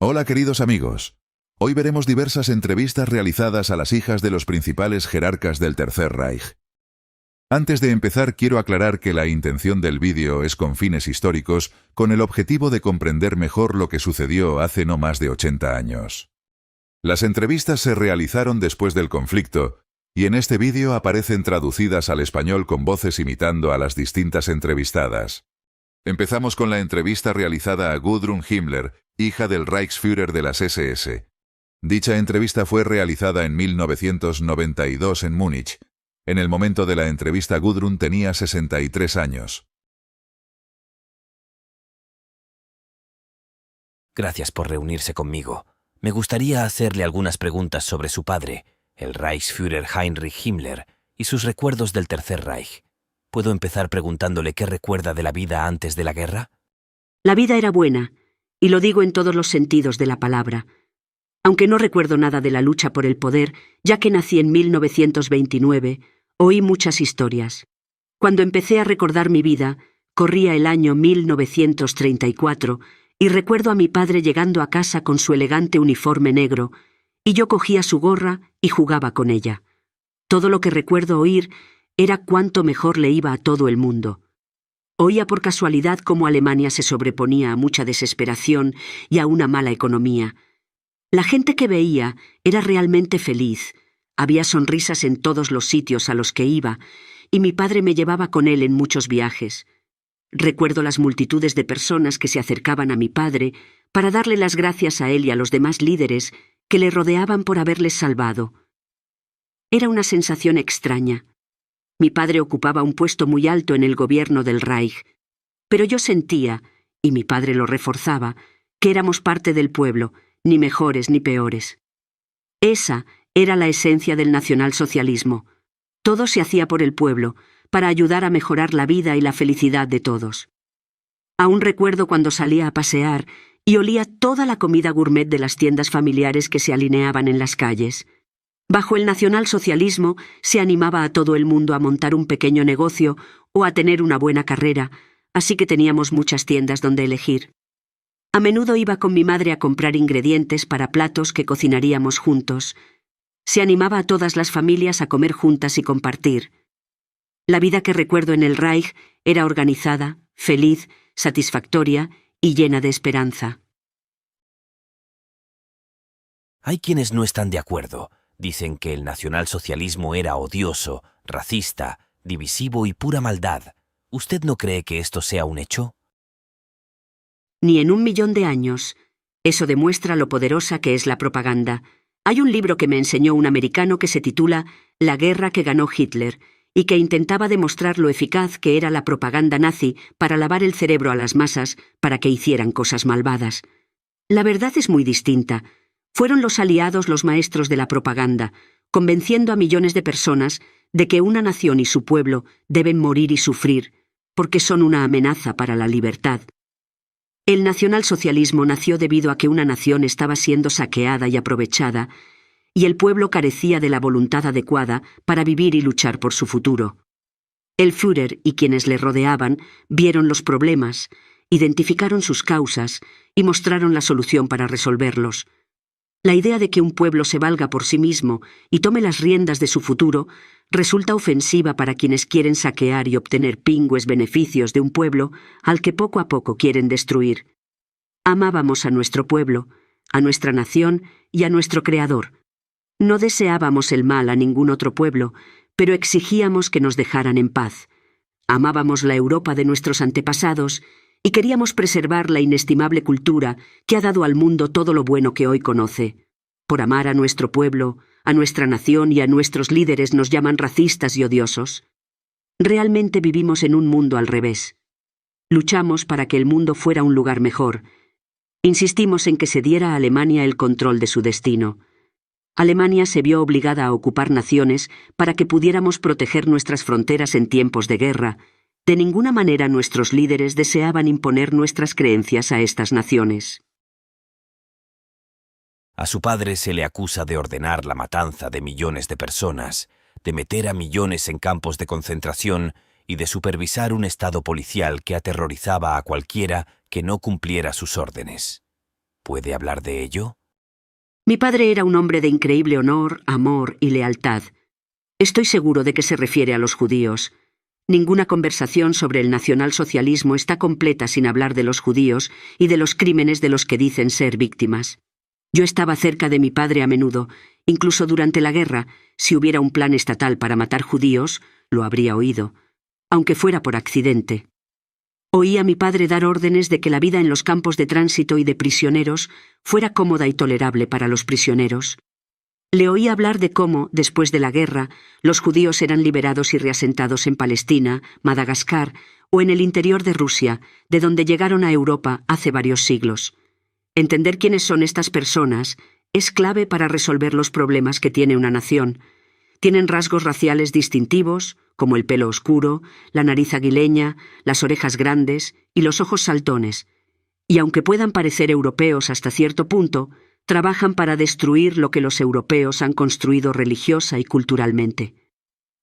Hola queridos amigos. Hoy veremos diversas entrevistas realizadas a las hijas de los principales jerarcas del Tercer Reich. Antes de empezar quiero aclarar que la intención del vídeo es con fines históricos, con el objetivo de comprender mejor lo que sucedió hace no más de 80 años. Las entrevistas se realizaron después del conflicto, y en este vídeo aparecen traducidas al español con voces imitando a las distintas entrevistadas. Empezamos con la entrevista realizada a Gudrun Himmler, hija del Reichsführer de las SS. Dicha entrevista fue realizada en 1992 en Múnich. En el momento de la entrevista Gudrun tenía 63 años. Gracias por reunirse conmigo. Me gustaría hacerle algunas preguntas sobre su padre, el Reichsführer Heinrich Himmler, y sus recuerdos del Tercer Reich. ¿Puedo empezar preguntándole qué recuerda de la vida antes de la guerra? La vida era buena, y lo digo en todos los sentidos de la palabra. Aunque no recuerdo nada de la lucha por el poder, ya que nací en 1929, oí muchas historias. Cuando empecé a recordar mi vida, corría el año 1934, y recuerdo a mi padre llegando a casa con su elegante uniforme negro, y yo cogía su gorra y jugaba con ella. Todo lo que recuerdo oír era cuánto mejor le iba a todo el mundo. Oía por casualidad cómo Alemania se sobreponía a mucha desesperación y a una mala economía. La gente que veía era realmente feliz. Había sonrisas en todos los sitios a los que iba, y mi padre me llevaba con él en muchos viajes. Recuerdo las multitudes de personas que se acercaban a mi padre para darle las gracias a él y a los demás líderes que le rodeaban por haberles salvado. Era una sensación extraña. Mi padre ocupaba un puesto muy alto en el gobierno del Reich, pero yo sentía, y mi padre lo reforzaba, que éramos parte del pueblo, ni mejores ni peores. Esa era la esencia del nacionalsocialismo. Todo se hacía por el pueblo, para ayudar a mejorar la vida y la felicidad de todos. Aún recuerdo cuando salía a pasear y olía toda la comida gourmet de las tiendas familiares que se alineaban en las calles. Bajo el nacionalsocialismo se animaba a todo el mundo a montar un pequeño negocio o a tener una buena carrera, así que teníamos muchas tiendas donde elegir. A menudo iba con mi madre a comprar ingredientes para platos que cocinaríamos juntos. Se animaba a todas las familias a comer juntas y compartir. La vida que recuerdo en el Reich era organizada, feliz, satisfactoria y llena de esperanza. Hay quienes no están de acuerdo. Dicen que el nacionalsocialismo era odioso, racista, divisivo y pura maldad. ¿Usted no cree que esto sea un hecho? Ni en 1.000.000 de años. Eso demuestra lo poderosa que es la propaganda. Hay un libro que me enseñó un americano que se titula La guerra que ganó Hitler, y que intentaba demostrar lo eficaz que era la propaganda nazi para lavar el cerebro a las masas para que hicieran cosas malvadas. La verdad es muy distinta. Fueron los aliados los maestros de la propaganda, convenciendo a millones de personas de que una nación y su pueblo deben morir y sufrir, porque son una amenaza para la libertad. El nacionalsocialismo nació debido a que una nación estaba siendo saqueada y aprovechada, y el pueblo carecía de la voluntad adecuada para vivir y luchar por su futuro. El Führer y quienes le rodeaban vieron los problemas, identificaron sus causas y mostraron la solución para resolverlos. La idea de que un pueblo se valga por sí mismo y tome las riendas de su futuro resulta ofensiva para quienes quieren saquear y obtener pingües beneficios de un pueblo al que poco a poco quieren destruir. Amábamos a nuestro pueblo, a nuestra nación y a nuestro Creador. No deseábamos el mal a ningún otro pueblo, pero exigíamos que nos dejaran en paz. Amábamos la Europa de nuestros antepasados y queríamos preservar la inestimable cultura que ha dado al mundo todo lo bueno que hoy conoce. Por amar a nuestro pueblo, a nuestra nación y a nuestros líderes nos llaman racistas y odiosos. Realmente vivimos en un mundo al revés. Luchamos para que el mundo fuera un lugar mejor. Insistimos en que se diera a Alemania el control de su destino. Alemania se vio obligada a ocupar naciones para que pudiéramos proteger nuestras fronteras en tiempos de guerra. De ninguna manera nuestros líderes deseaban imponer nuestras creencias a estas naciones. A su padre se le acusa de ordenar la matanza de millones de personas, de meter a millones en campos de concentración y de supervisar un estado policial que aterrorizaba a cualquiera que no cumpliera sus órdenes. ¿Puede hablar de ello? Mi padre era un hombre de increíble honor, amor y lealtad. Estoy seguro de que se refiere a los judíos. Ninguna conversación sobre el nacionalsocialismo está completa sin hablar de los judíos y de los crímenes de los que dicen ser víctimas. Yo estaba cerca de mi padre a menudo, incluso durante la guerra. Si hubiera un plan estatal para matar judíos, lo habría oído, aunque fuera por accidente. Oí a mi padre dar órdenes de que la vida en los campos de tránsito y de prisioneros fuera cómoda y tolerable para los prisioneros. Le oí hablar de cómo, después de la guerra, los judíos eran liberados y reasentados en Palestina, Madagascar o en el interior de Rusia, de donde llegaron a Europa hace varios siglos. Entender quiénes son estas personas es clave para resolver los problemas que tiene una nación. Tienen rasgos raciales distintivos, como el pelo oscuro, la nariz aguileña, las orejas grandes y los ojos saltones, y aunque puedan parecer europeos hasta cierto punto, trabajan para destruir lo que los europeos han construido religiosa y culturalmente.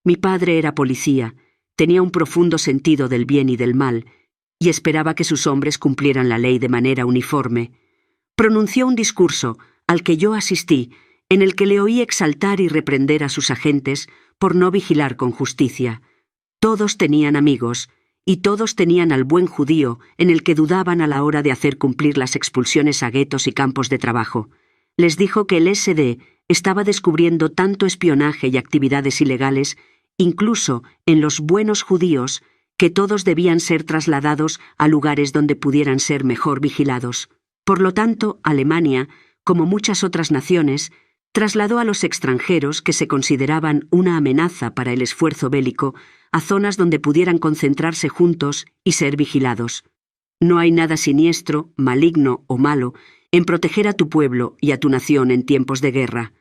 Mi padre era policía, tenía un profundo sentido del bien y del mal, y esperaba que sus hombres cumplieran la ley de manera uniforme. Pronunció un discurso, al que yo asistí, en el que le oí exaltar y reprender a sus agentes por no vigilar con justicia. Todos tenían amigos, y todos tenían al buen judío en el que dudaban a la hora de hacer cumplir las expulsiones a guetos y campos de trabajo. Les dijo que el SD estaba descubriendo tanto espionaje y actividades ilegales, incluso en los buenos judíos, que todos debían ser trasladados a lugares donde pudieran ser mejor vigilados. Por lo tanto, Alemania, como muchas otras naciones, trasladó a los extranjeros que se consideraban una amenaza para el esfuerzo bélico a zonas donde pudieran concentrarse juntos y ser vigilados. No hay nada siniestro, maligno o malo en proteger a tu pueblo y a tu nación en tiempos de guerra.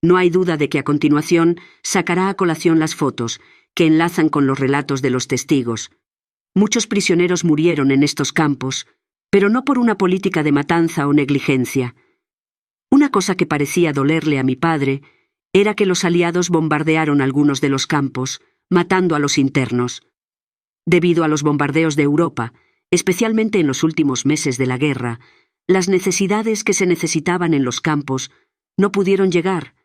No hay duda de que a continuación sacará a colación las fotos, que enlazan con los relatos de los testigos. Muchos prisioneros murieron en estos campos, pero no por una política de matanza o negligencia. Una cosa que parecía dolerle a mi padre era que los aliados bombardearon algunos de los campos, matando a los internos. Debido a los bombardeos de Europa, especialmente en los últimos meses de la guerra, las necesidades que se necesitaban en los campos no pudieron llegar,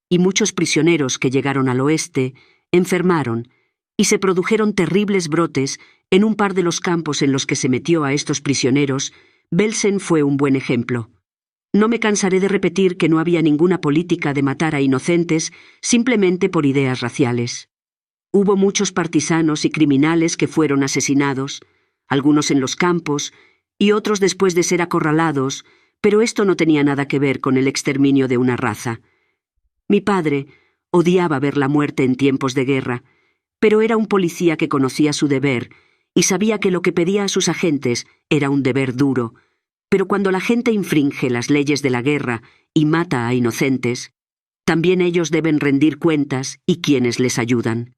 y muchos prisioneros que llegaron al oeste enfermaron, y se produjeron terribles brotes en un par de los campos en los que se metió a estos prisioneros. Belsen fue un buen ejemplo. No me cansaré de repetir que no había ninguna política de matar a inocentes simplemente por ideas raciales. Hubo muchos partisanos y criminales que fueron asesinados, algunos en los campos y otros después de ser acorralados, pero esto no tenía nada que ver con el exterminio de una raza. Mi padre odiaba ver la muerte en tiempos de guerra, pero era un policía que conocía su deber y sabía que lo que pedía a sus agentes era un deber duro. Pero cuando la gente infringe las leyes de la guerra y mata a inocentes, también ellos deben rendir cuentas y quienes les ayudan.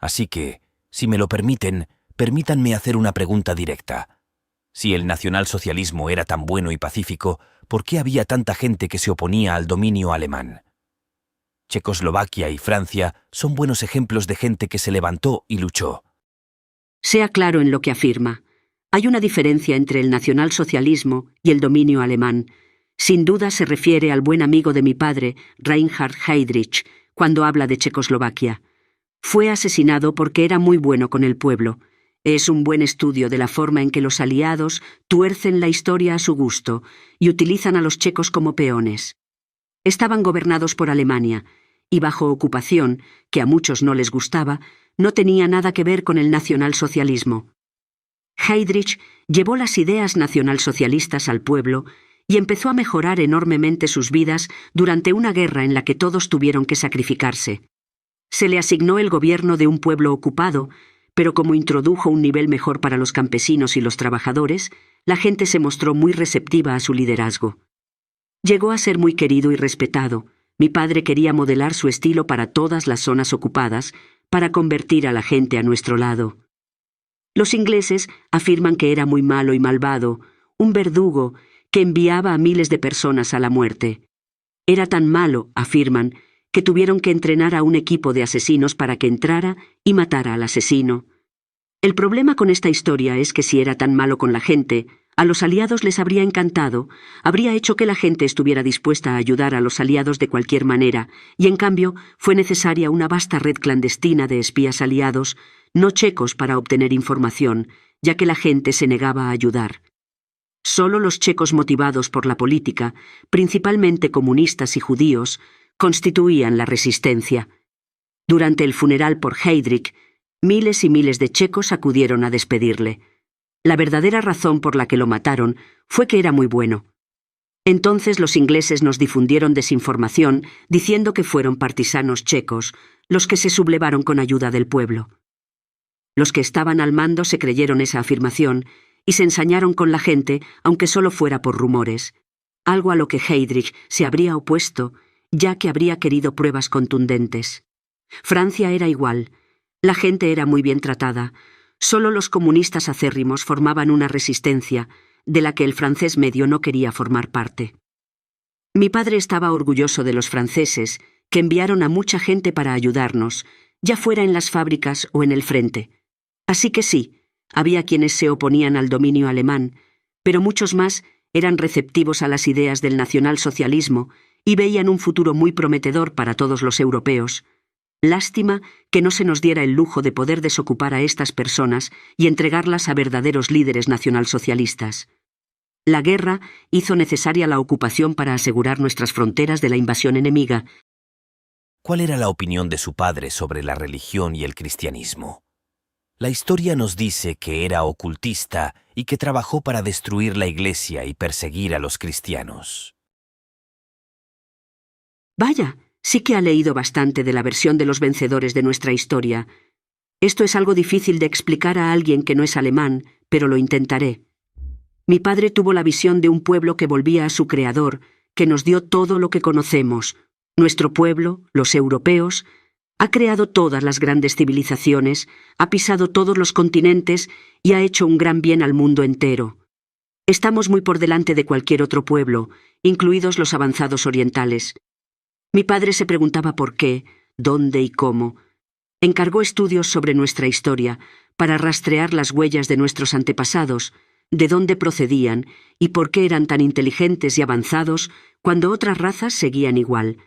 Así que, si me lo permiten, permítanme hacer una pregunta directa. Si el nacionalsocialismo era tan bueno y pacífico, ¿por qué había tanta gente que se oponía al dominio alemán? Checoslovaquia y Francia son buenos ejemplos de gente que se levantó y luchó. Sea claro en lo que afirma. Hay una diferencia entre el nacionalsocialismo y el dominio alemán. Sin duda se refiere al buen amigo de mi padre, Reinhard Heydrich, cuando habla de Checoslovaquia. Fue asesinado porque era muy bueno con el pueblo. Es un buen estudio de la forma en que los aliados tuercen la historia a su gusto y utilizan a los checos como peones. Estaban gobernados por Alemania, y bajo ocupación, que a muchos no les gustaba, no tenía nada que ver con el nacionalsocialismo. Heydrich llevó las ideas nacionalsocialistas al pueblo y empezó a mejorar enormemente sus vidas durante una guerra en la que todos tuvieron que sacrificarse. Se le asignó el gobierno de un pueblo ocupado, pero como introdujo un nivel mejor para los campesinos y los trabajadores, la gente se mostró muy receptiva a su liderazgo. Llegó a ser muy querido y respetado. Mi padre quería modelar su estilo para todas las zonas ocupadas, para convertir a la gente a nuestro lado. Los ingleses afirman que era muy malo y malvado, un verdugo que enviaba a miles de personas a la muerte. Era tan malo, afirman, que tuvieron que entrenar a un equipo de asesinos para que entrara y matara al asesino. El problema con esta historia es que si era tan malo con la gente, A los aliados les habría encantado, habría hecho que la gente estuviera dispuesta a ayudar a los aliados de cualquier manera, y en cambio fue necesaria una vasta red clandestina de espías aliados, no checos, para obtener información, ya que la gente se negaba a ayudar. Solo los checos motivados por la política, principalmente comunistas y judíos, constituían la resistencia. Durante el funeral por Heydrich, miles y miles de checos acudieron a despedirle. La verdadera razón por la que lo mataron fue que era muy bueno. Entonces los ingleses nos difundieron desinformación diciendo que fueron partisanos checos los que se sublevaron con ayuda del pueblo. Los que estaban al mando se creyeron esa afirmación y se ensañaron con la gente, aunque solo fuera por rumores, algo a lo que Heydrich se habría opuesto, ya que habría querido pruebas contundentes. Francia era igual. La gente era muy bien tratada. Solo los comunistas acérrimos formaban una resistencia, de la que el francés medio no quería formar parte. Mi padre estaba orgulloso de los franceses, que enviaron a mucha gente para ayudarnos, ya fuera en las fábricas o en el frente. Así que sí, había quienes se oponían al dominio alemán, pero muchos más eran receptivos a las ideas del nacionalsocialismo y veían un futuro muy prometedor para todos los europeos. Lástima que no se nos diera el lujo de poder desocupar a estas personas y entregarlas a verdaderos líderes nacionalsocialistas. La guerra hizo necesaria la ocupación para asegurar nuestras fronteras de la invasión enemiga. ¿Cuál era la opinión de su padre sobre la religión y el cristianismo? La historia nos dice que era ocultista y que trabajó para destruir la Iglesia y perseguir a los cristianos. Vaya, sí que ha leído bastante de la versión de los vencedores de nuestra historia. Esto es algo difícil de explicar a alguien que no es alemán, pero lo intentaré. Mi padre tuvo la visión de un pueblo que volvía a su creador, que nos dio todo lo que conocemos. Nuestro pueblo, los europeos, ha creado todas las grandes civilizaciones, ha pisado todos los continentes y ha hecho un gran bien al mundo entero. Estamos muy por delante de cualquier otro pueblo, incluidos los avanzados orientales. Mi padre se preguntaba por qué, dónde y cómo. Encargó estudios sobre nuestra historia para rastrear las huellas de nuestros antepasados, de dónde procedían y por qué eran tan inteligentes y avanzados cuando otras razas seguían igual.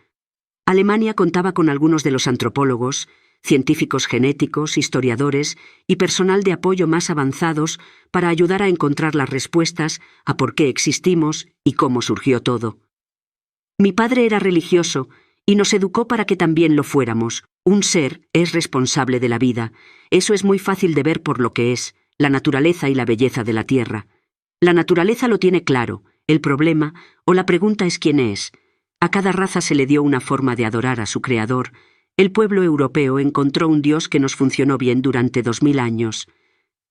Alemania contaba con algunos de los antropólogos, científicos genéticos, historiadores y personal de apoyo más avanzados para ayudar a encontrar las respuestas a por qué existimos y cómo surgió todo. Mi padre era religioso y nos educó para que también lo fuéramos. Un ser es responsable de la vida. Eso es muy fácil de ver por lo que es, la naturaleza y la belleza de la tierra. La naturaleza lo tiene claro. El problema o la pregunta es quién es. A cada raza se le dio una forma de adorar a su creador. El pueblo europeo encontró un Dios que nos funcionó bien durante 2000 años.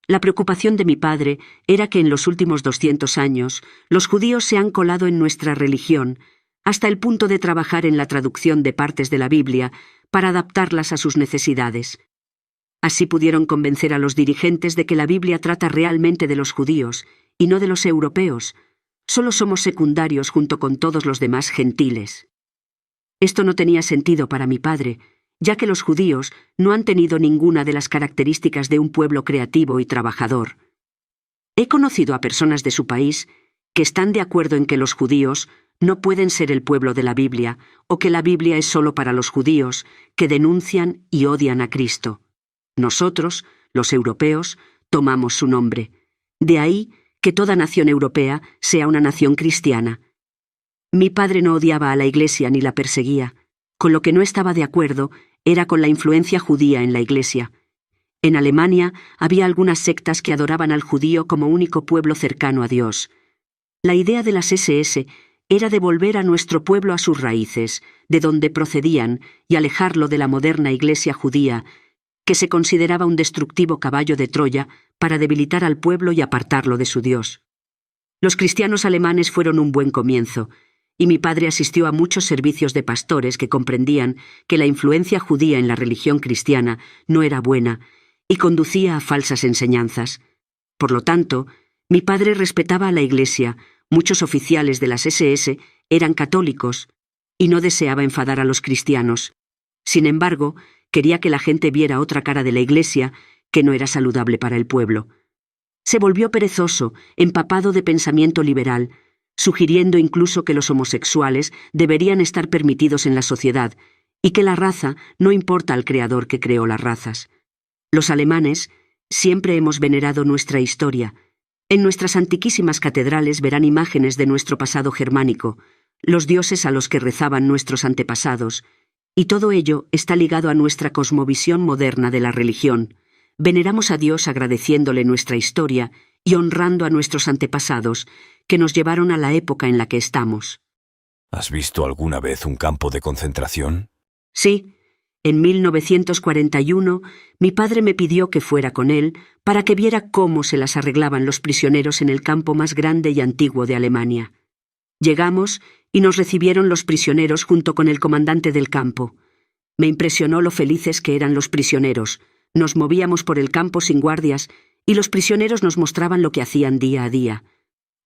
La preocupación de mi padre era que en los últimos 200 años los judíos se han colado en nuestra religión, hasta el punto de trabajar en la traducción de partes de la Biblia para adaptarlas a sus necesidades. Así pudieron convencer a los dirigentes de que la Biblia trata realmente de los judíos y no de los europeos. Solo somos secundarios junto con todos los demás gentiles. Esto no tenía sentido para mi padre, ya que los judíos no han tenido ninguna de las características de un pueblo creativo y trabajador. He conocido a personas de su país que están de acuerdo en que los judíos no pueden ser el pueblo de la Biblia o que la Biblia es solo para los judíos, que denuncian y odian a Cristo. Nosotros, los europeos, tomamos su nombre. De ahí que toda nación europea sea una nación cristiana. Mi padre no odiaba a la Iglesia ni la perseguía. Con lo que no estaba de acuerdo era con la influencia judía en la Iglesia. En Alemania había algunas sectas que adoraban al judío como único pueblo cercano a Dios. La idea de las SS era devolver a nuestro pueblo a sus raíces, de donde procedían, y alejarlo de la moderna Iglesia judía, que se consideraba un destructivo caballo de Troya para debilitar al pueblo y apartarlo de su Dios. Los cristianos alemanes fueron un buen comienzo, y mi padre asistió a muchos servicios de pastores que comprendían que la influencia judía en la religión cristiana no era buena y conducía a falsas enseñanzas. Por lo tanto, mi padre respetaba a la Iglesia, muchos oficiales de las SS eran católicos, y no deseaba enfadar a los cristianos. Sin embargo, quería que la gente viera otra cara de la Iglesia que no era saludable para el pueblo. Se volvió perezoso, empapado de pensamiento liberal, sugiriendo incluso que los homosexuales deberían estar permitidos en la sociedad y que la raza no importa al creador que creó las razas. Los alemanes siempre hemos venerado nuestra historia. En nuestras antiquísimas catedrales verán imágenes de nuestro pasado germánico, los dioses a los que rezaban nuestros antepasados, y todo ello está ligado a nuestra cosmovisión moderna de la religión. Veneramos a Dios agradeciéndole nuestra historia y honrando a nuestros antepasados, que nos llevaron a la época en la que estamos. ¿Has visto alguna vez un campo de concentración? Sí. En 1941, mi padre me pidió que fuera con él para que viera cómo se las arreglaban los prisioneros en el campo más grande y antiguo de Alemania. Llegamos y nos recibieron los prisioneros junto con el comandante del campo. Me impresionó lo felices que eran los prisioneros. Nos movíamos por el campo sin guardias y los prisioneros nos mostraban lo que hacían día a día.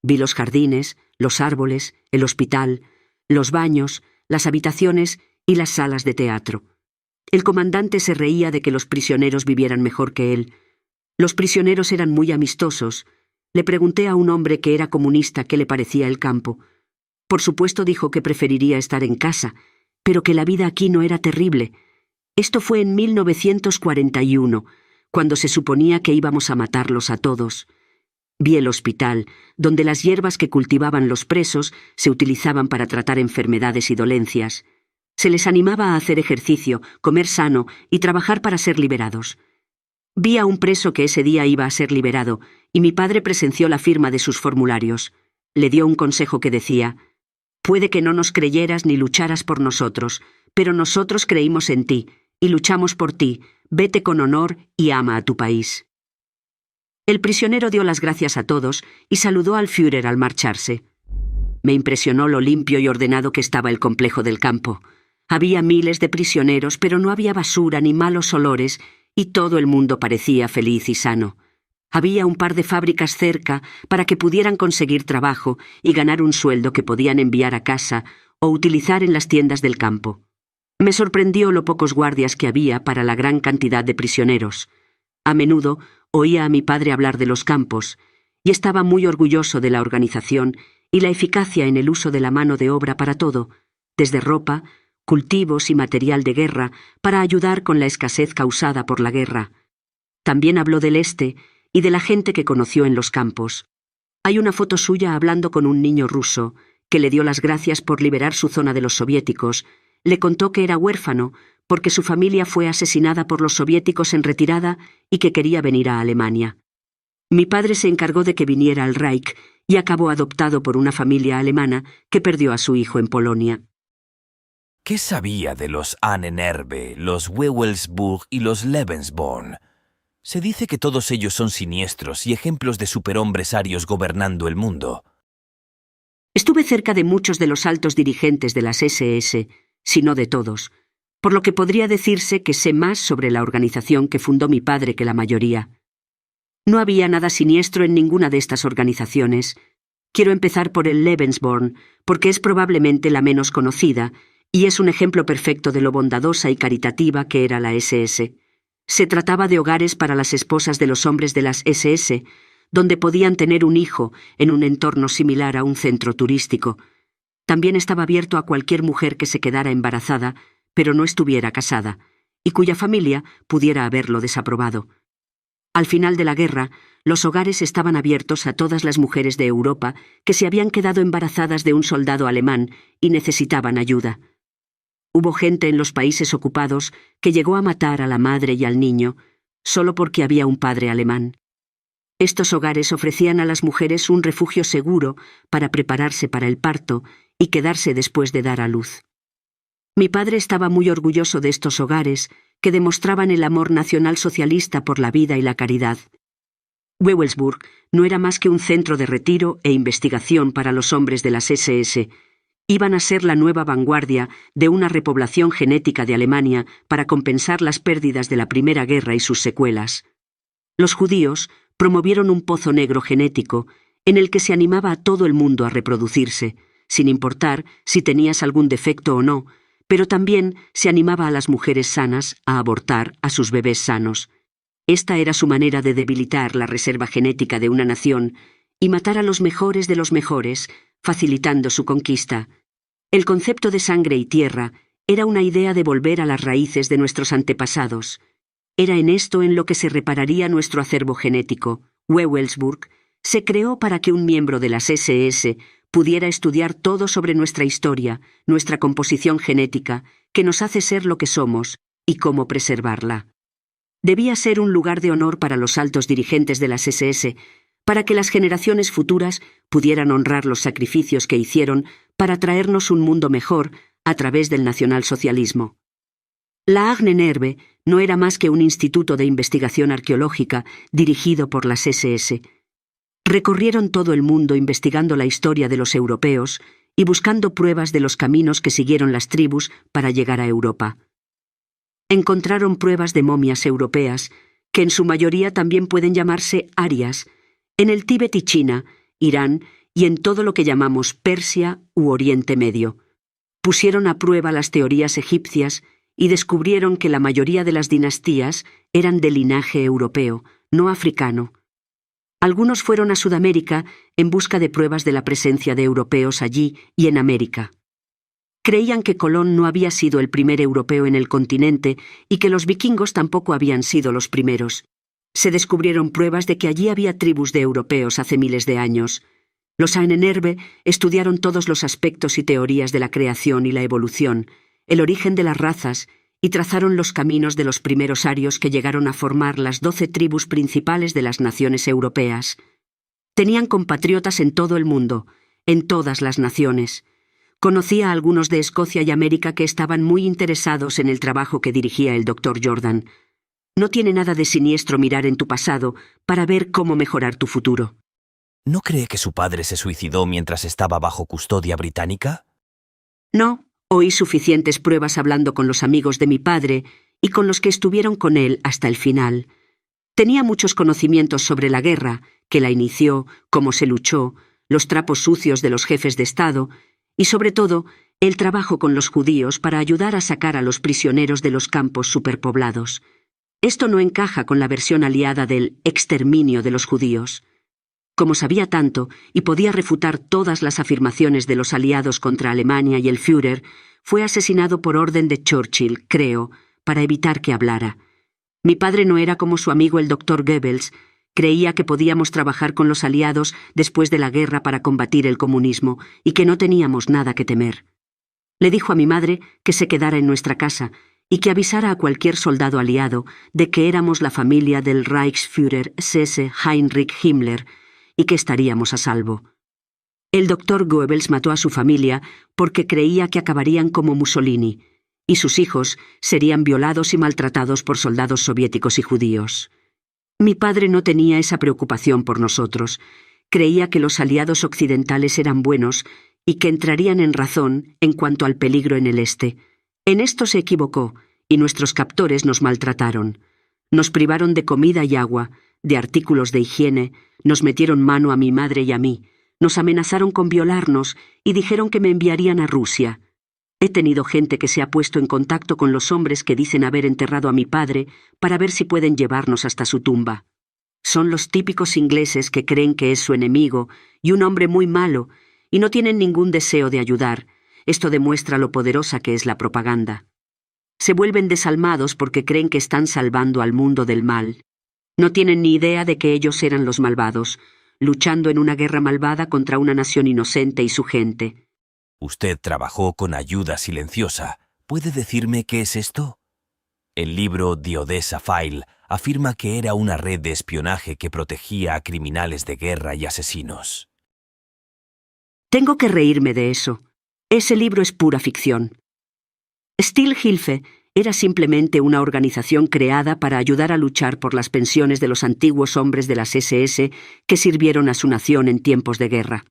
Vi los jardines, los árboles, el hospital, los baños, las habitaciones y las salas de teatro. El comandante se reía de que los prisioneros vivieran mejor que él. Los prisioneros eran muy amistosos. Le pregunté a un hombre que era comunista qué le parecía el campo. Por supuesto dijo que preferiría estar en casa, pero que la vida aquí no era terrible. Esto fue en 1941, cuando se suponía que íbamos a matarlos a todos. Vi el hospital, donde las hierbas que cultivaban los presos se utilizaban para tratar enfermedades y dolencias. Se les animaba a hacer ejercicio, comer sano y trabajar para ser liberados. Vi a un preso que ese día iba a ser liberado, y mi padre presenció la firma de sus formularios. Le dio un consejo que decía: «Puede que no nos creyeras ni lucharas por nosotros, pero nosotros creímos en ti y luchamos por ti. Vete con honor y ama a tu país». El prisionero dio las gracias a todos y saludó al Führer al marcharse. Me impresionó lo limpio y ordenado que estaba el complejo del campo. Había miles de prisioneros, pero no había basura ni malos olores, y todo el mundo parecía feliz y sano. Había un par de fábricas cerca para que pudieran conseguir trabajo y ganar un sueldo que podían enviar a casa o utilizar en las tiendas del campo. Me sorprendió lo pocos guardias que había para la gran cantidad de prisioneros. A menudo oía a mi padre hablar de los campos, y estaba muy orgulloso de la organización y la eficacia en el uso de la mano de obra para todo, desde ropa, cultivos y material de guerra para ayudar con la escasez causada por la guerra. También habló del este y de la gente que conoció en los campos. Hay una foto suya hablando con un niño ruso que le dio las gracias por liberar su zona de los soviéticos. Le contó que era huérfano porque su familia fue asesinada por los soviéticos en retirada y que quería venir a Alemania. Mi padre se encargó de que viniera al Reich y acabó adoptado por una familia alemana que perdió a su hijo en Polonia. ¿Qué sabía de los Ahnenerbe, los Wewelsburg y los Lebensborn? Se dice que todos ellos son siniestros y ejemplos de superhombres arios gobernando el mundo. Estuve cerca de muchos de los altos dirigentes de las SS, si no de todos, por lo que podría decirse que sé más sobre la organización que fundó mi padre que la mayoría. No había nada siniestro en ninguna de estas organizaciones. Quiero empezar por el Lebensborn, porque es probablemente la menos conocida, y es un ejemplo perfecto de lo bondadosa y caritativa que era la SS. Se trataba de hogares para las esposas de los hombres de las SS, donde podían tener un hijo en un entorno similar a un centro turístico. También estaba abierto a cualquier mujer que se quedara embarazada, pero no estuviera casada, y cuya familia pudiera haberlo desaprobado. Al final de la guerra, los hogares estaban abiertos a todas las mujeres de Europa que se habían quedado embarazadas de un soldado alemán y necesitaban ayuda. Hubo gente en los países ocupados que llegó a matar a la madre y al niño solo porque había un padre alemán. Estos hogares ofrecían a las mujeres un refugio seguro para prepararse para el parto y quedarse después de dar a luz. Mi padre estaba muy orgulloso de estos hogares que demostraban el amor nacionalsocialista por la vida y la caridad. Wewelsburg no era más que un centro de retiro e investigación para los hombres de las SS. Iban a ser la nueva vanguardia de una repoblación genética de Alemania para compensar las pérdidas de la Primera Guerra y sus secuelas. Los judíos promovieron un pozo negro genético en el que se animaba a todo el mundo a reproducirse, sin importar si tenías algún defecto o no, pero también se animaba a las mujeres sanas a abortar a sus bebés sanos. Esta era su manera de debilitar la reserva genética de una nación y matar a los mejores de los mejores, facilitando su conquista. El concepto de sangre y tierra era una idea de volver a las raíces de nuestros antepasados. Era en esto en lo que se repararía nuestro acervo genético. Wewelsburg se creó para que un miembro de las SS pudiera estudiar todo sobre nuestra historia, nuestra composición genética, que nos hace ser lo que somos, y cómo preservarla. Debía ser un lugar de honor para los altos dirigentes de las SS, para que las generaciones futuras pudieran honrar los sacrificios que hicieron para traernos un mundo mejor a través del nacionalsocialismo. La Ahnenerbe no era más que un instituto de investigación arqueológica dirigido por las SS. Recorrieron todo el mundo investigando la historia de los europeos y buscando pruebas de los caminos que siguieron las tribus para llegar a Europa. Encontraron pruebas de momias europeas, que en su mayoría también pueden llamarse arias, en el Tíbet y China, Irán y en todo lo que llamamos Persia u Oriente Medio. Pusieron a prueba las teorías egipcias y descubrieron que la mayoría de las dinastías eran de linaje europeo, no africano. Algunos fueron a Sudamérica en busca de pruebas de la presencia de europeos allí y en América. Creían que Colón no había sido el primer europeo en el continente y que los vikingos tampoco habían sido los primeros. Se descubrieron pruebas de que allí había tribus de europeos hace miles de años. Los Ahnenerbe estudiaron todos los aspectos y teorías de la creación y la evolución, el origen de las razas, y trazaron los caminos de los primeros arios que llegaron a formar las 12 tribus principales de las naciones europeas. Tenían compatriotas en todo el mundo, en todas las naciones. Conocía a algunos de Escocia y América que estaban muy interesados en el trabajo que dirigía el Dr. Jordan. No tiene nada de siniestro mirar en tu pasado para ver cómo mejorar tu futuro. ¿No cree que su padre se suicidó mientras estaba bajo custodia británica? No, oí suficientes pruebas hablando con los amigos de mi padre y con los que estuvieron con él hasta el final. Tenía muchos conocimientos sobre la guerra, que la inició, cómo se luchó, los trapos sucios de los jefes de Estado y, sobre todo, el trabajo con los judíos para ayudar a sacar a los prisioneros de los campos superpoblados. Esto no encaja con la versión aliada del exterminio de los judíos. Como sabía tanto y podía refutar todas las afirmaciones de los aliados contra Alemania y el Führer, fue asesinado por orden de Churchill, creo, para evitar que hablara. Mi padre no era como su amigo el Dr. Goebbels. Creía que podíamos trabajar con los aliados después de la guerra para combatir el comunismo y que no teníamos nada que temer. Le dijo a mi madre que se quedara en nuestra casa y que avisara a cualquier soldado aliado de que éramos la familia del Reichsführer SS Heinrich Himmler y que estaríamos a salvo. El Dr. Goebbels mató a su familia porque creía que acabarían como Mussolini, y sus hijos serían violados y maltratados por soldados soviéticos y judíos. Mi padre no tenía esa preocupación por nosotros. Creía que los aliados occidentales eran buenos y que entrarían en razón en cuanto al peligro en el este. En esto se equivocó, y nuestros captores nos maltrataron. Nos privaron de comida y agua, de artículos de higiene, nos metieron mano a mi madre y a mí, nos amenazaron con violarnos y dijeron que me enviarían a Rusia. He tenido gente que se ha puesto en contacto con los hombres que dicen haber enterrado a mi padre para ver si pueden llevarnos hasta su tumba. Son los típicos ingleses que creen que es su enemigo y un hombre muy malo y no tienen ningún deseo de ayudar. Esto demuestra lo poderosa que es la propaganda. Se vuelven desalmados porque creen que están salvando al mundo del mal. No tienen ni idea de que ellos eran los malvados, luchando en una guerra malvada contra una nación inocente y su gente. Usted trabajó con ayuda silenciosa. ¿Puede decirme qué es esto? El libro The Odessa File afirma que era una red de espionaje que protegía a criminales de guerra y asesinos. Tengo que reírme de eso. Ese libro es pura ficción. Stilhilfe era simplemente una organización creada para ayudar a luchar por las pensiones de los antiguos hombres de las SS que sirvieron a su nación en tiempos de guerra.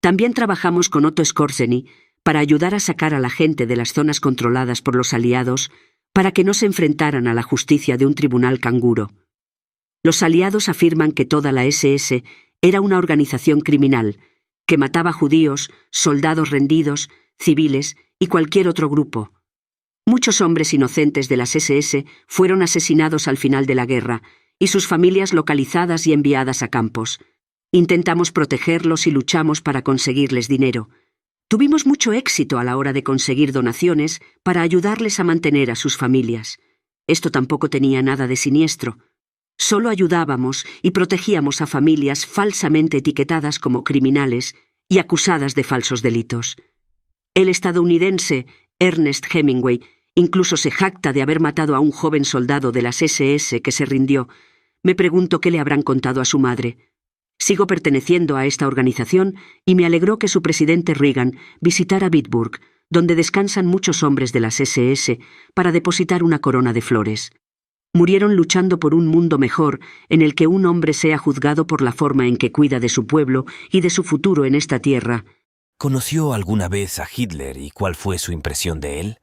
También trabajamos con Otto Skorzeny para ayudar a sacar a la gente de las zonas controladas por los aliados para que no se enfrentaran a la justicia de un tribunal canguro. Los aliados afirman que toda la SS era una organización criminal que mataba judíos, soldados rendidos, civiles y cualquier otro grupo. Muchos hombres inocentes de las SS fueron asesinados al final de la guerra y sus familias localizadas y enviadas a campos. Intentamos protegerlos y luchamos para conseguirles dinero. Tuvimos mucho éxito a la hora de conseguir donaciones para ayudarles a mantener a sus familias. Esto tampoco tenía nada de siniestro. Solo ayudábamos y protegíamos a familias falsamente etiquetadas como criminales y acusadas de falsos delitos. El estadounidense Ernest Hemingway incluso se jacta de haber matado a un joven soldado de las SS que se rindió. Me pregunto qué le habrán contado a su madre. Sigo perteneciendo a esta organización y me alegró que su presidente Reagan visitara Bitburg, donde descansan muchos hombres de las SS, para depositar una corona de flores. Murieron luchando por un mundo mejor en el que un hombre sea juzgado por la forma en que cuida de su pueblo y de su futuro en esta tierra. ¿Conoció alguna vez a Hitler y cuál fue su impresión de él?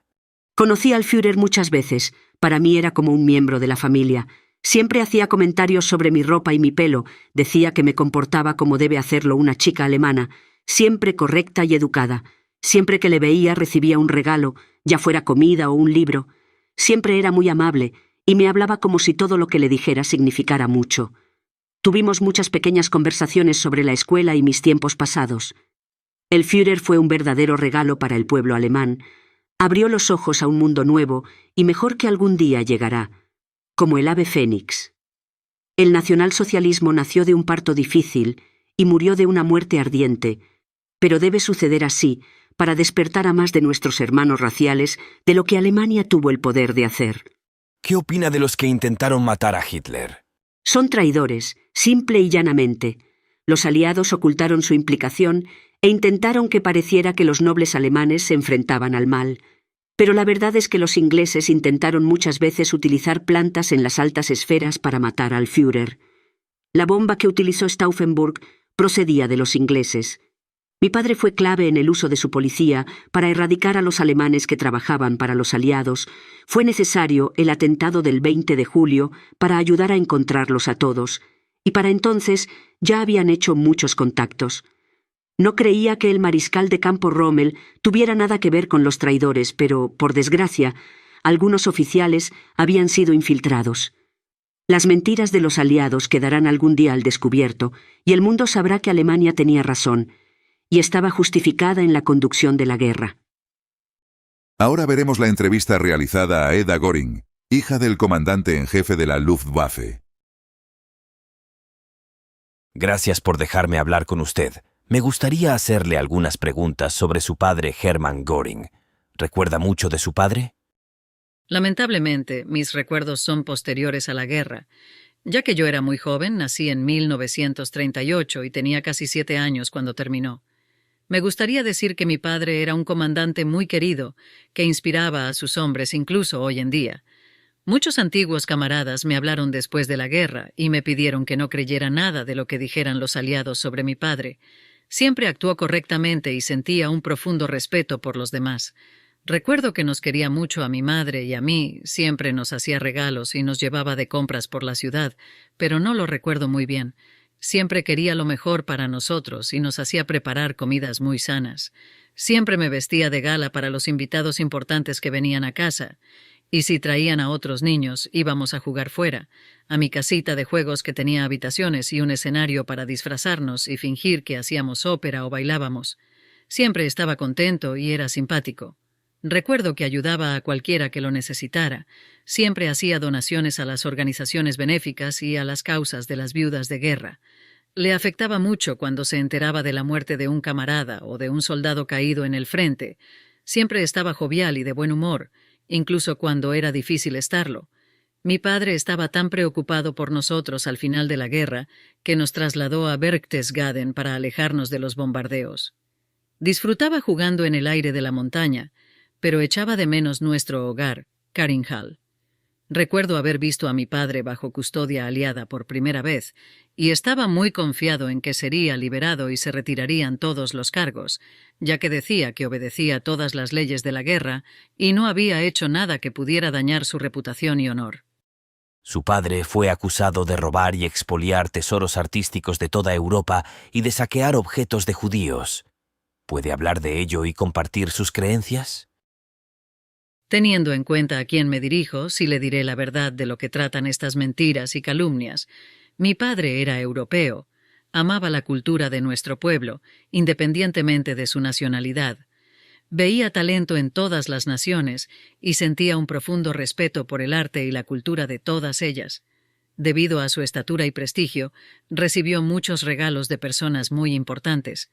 Conocí al Führer muchas veces. Para mí era como un miembro de la familia. Siempre hacía comentarios sobre mi ropa y mi pelo. Decía que me comportaba como debe hacerlo una chica alemana, siempre correcta y educada. Siempre que le veía recibía un regalo, ya fuera comida o un libro. Siempre era muy amable y me hablaba como si todo lo que le dijera significara mucho. Tuvimos muchas pequeñas conversaciones sobre la escuela y mis tiempos pasados. El Führer fue un verdadero regalo para el pueblo alemán. Abrió los ojos a un mundo nuevo y mejor que algún día llegará, como el ave fénix. El nacionalsocialismo nació de un parto difícil y murió de una muerte ardiente, pero debe suceder así para despertar a más de nuestros hermanos raciales de lo que Alemania tuvo el poder de hacer. ¿Qué opina de los que intentaron matar a Hitler? Son traidores, simple y llanamente. Los aliados ocultaron su implicación e intentaron que pareciera que los nobles alemanes se enfrentaban al mal. Pero la verdad es que los ingleses intentaron muchas veces utilizar plantas en las altas esferas para matar al Führer. La bomba que utilizó Stauffenberg procedía de los ingleses. Mi padre fue clave en el uso de su policía para erradicar a los alemanes que trabajaban para los aliados. Fue necesario el atentado del 20 de julio para ayudar a encontrarlos a todos, y para entonces ya habían hecho muchos contactos. No creía que el mariscal de campo Rommel tuviera nada que ver con los traidores, pero, por desgracia, algunos oficiales habían sido infiltrados. Las mentiras de los aliados quedarán algún día al descubierto, y el mundo sabrá que Alemania tenía razón, y estaba justificada en la conducción de la guerra. Ahora veremos la entrevista realizada a Eda Göring, hija del comandante en jefe de la Luftwaffe. Gracias por dejarme hablar con usted. Me gustaría hacerle algunas preguntas sobre su padre Hermann Göring. ¿Recuerda mucho de su padre? Lamentablemente, mis recuerdos son posteriores a la guerra. Ya que yo era muy joven, nací en 1938 y tenía casi 7 años cuando terminó. Me gustaría decir que mi padre era un comandante muy querido, que inspiraba a sus hombres incluso hoy en día. Muchos antiguos camaradas me hablaron después de la guerra y me pidieron que no creyera nada de lo que dijeran los aliados sobre mi padre. Siempre actuó correctamente y sentía un profundo respeto por los demás. Recuerdo que nos quería mucho a mi madre y a mí, siempre nos hacía regalos y nos llevaba de compras por la ciudad, pero no lo recuerdo muy bien. Siempre quería lo mejor para nosotros y nos hacía preparar comidas muy sanas. Siempre me vestía de gala para los invitados importantes que venían a casa. Y si traían a otros niños, íbamos a jugar fuera, a mi casita de juegos que tenía habitaciones y un escenario para disfrazarnos y fingir que hacíamos ópera o bailábamos. Siempre estaba contento y era simpático. Recuerdo que ayudaba a cualquiera que lo necesitara. Siempre hacía donaciones a las organizaciones benéficas y a las causas de las viudas de guerra. Le afectaba mucho cuando se enteraba de la muerte de un camarada o de un soldado caído en el frente. Siempre estaba jovial y de buen humor, incluso cuando era difícil estarlo. Mi padre estaba tan preocupado por nosotros al final de la guerra que nos trasladó a Berchtesgaden para alejarnos de los bombardeos. Disfrutaba jugando en el aire de la montaña, pero echaba de menos nuestro hogar, Karinhall. Recuerdo haber visto a mi padre bajo custodia aliada por primera vez, y estaba muy confiado en que sería liberado y se retirarían todos los cargos, ya que decía que obedecía todas las leyes de la guerra y no había hecho nada que pudiera dañar su reputación y honor. Su padre fue acusado de robar y expoliar tesoros artísticos de toda Europa y de saquear objetos de judíos. ¿Puede hablar de ello y compartir sus creencias? Teniendo en cuenta a quién me dirijo, si le diré la verdad de lo que tratan estas mentiras y calumnias. Mi padre era europeo, amaba la cultura de nuestro pueblo, independientemente de su nacionalidad. Veía talento en todas las naciones y sentía un profundo respeto por el arte y la cultura de todas ellas. Debido a su estatura y prestigio, recibió muchos regalos de personas muy importantes.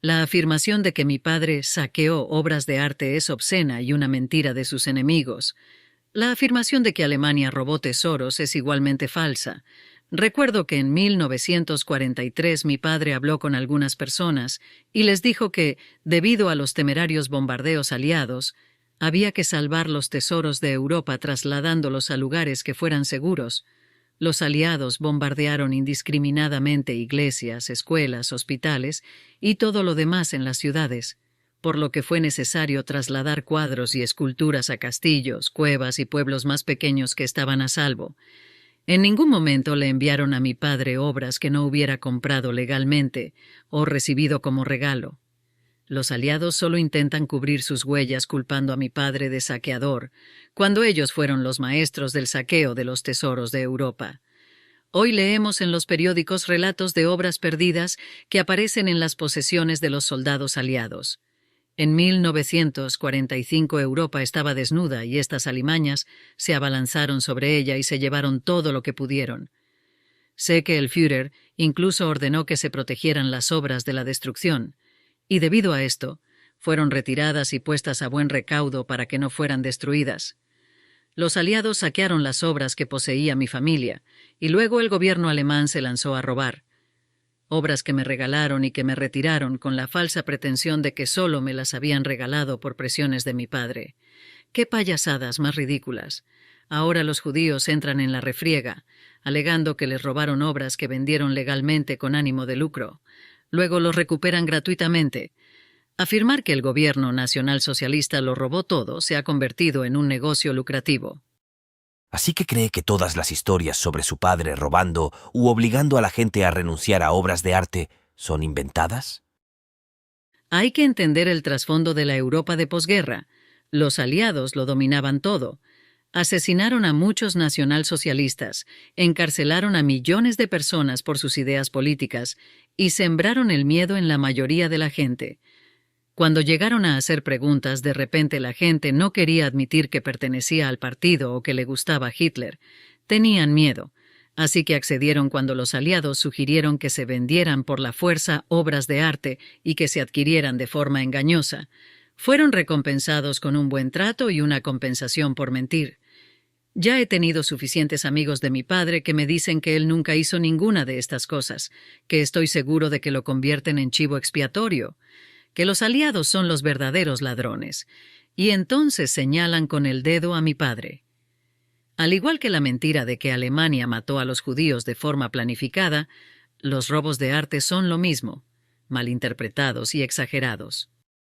La afirmación de que mi padre saqueó obras de arte es obscena y una mentira de sus enemigos. La afirmación de que Alemania robó tesoros es igualmente falsa. Recuerdo que en 1943 mi padre habló con algunas personas y les dijo que, debido a los temerarios bombardeos aliados, había que salvar los tesoros de Europa trasladándolos a lugares que fueran seguros. Los aliados bombardearon indiscriminadamente iglesias, escuelas, hospitales y todo lo demás en las ciudades, por lo que fue necesario trasladar cuadros y esculturas a castillos, cuevas y pueblos más pequeños que estaban a salvo. En ningún momento le enviaron a mi padre obras que no hubiera comprado legalmente o recibido como regalo. Los aliados solo intentan cubrir sus huellas culpando a mi padre de saqueador, cuando ellos fueron los maestros del saqueo de los tesoros de Europa. Hoy leemos en los periódicos relatos de obras perdidas que aparecen en las posesiones de los soldados aliados. En 1945 Europa estaba desnuda y estas alimañas se abalanzaron sobre ella y se llevaron todo lo que pudieron. Sé que el Führer incluso ordenó que se protegieran las obras de la destrucción, y debido a esto, fueron retiradas y puestas a buen recaudo para que no fueran destruidas. Los aliados saquearon las obras que poseía mi familia, y luego el gobierno alemán se lanzó a robar. Obras que me regalaron y que me retiraron con la falsa pretensión de que solo me las habían regalado por presiones de mi padre. ¡Qué payasadas más ridículas! Ahora los judíos entran en la refriega, alegando que les robaron obras que vendieron legalmente con ánimo de lucro. Luego los recuperan gratuitamente. Afirmar que el gobierno nacionalsocialista lo robó todo se ha convertido en un negocio lucrativo. ¿Así que cree que todas las historias sobre su padre robando u obligando a la gente a renunciar a obras de arte son inventadas? Hay que entender el trasfondo de la Europa de posguerra. Los aliados lo dominaban todo. Asesinaron a muchos nacionalsocialistas, encarcelaron a millones de personas por sus ideas políticas y sembraron el miedo en la mayoría de la gente. Cuando llegaron a hacer preguntas, de repente la gente no quería admitir que pertenecía al partido o que le gustaba Hitler. Tenían miedo, así que accedieron cuando los aliados sugirieron que se vendieran por la fuerza obras de arte y que se adquirieran de forma engañosa. Fueron recompensados con un buen trato y una compensación por mentir. Ya he tenido suficientes amigos de mi padre que me dicen que él nunca hizo ninguna de estas cosas, que estoy seguro de que lo convierten en chivo expiatorio, que los aliados son los verdaderos ladrones, y entonces señalan con el dedo a mi padre. Al igual que la mentira de que Alemania mató a los judíos de forma planificada, los robos de arte son lo mismo, malinterpretados y exagerados.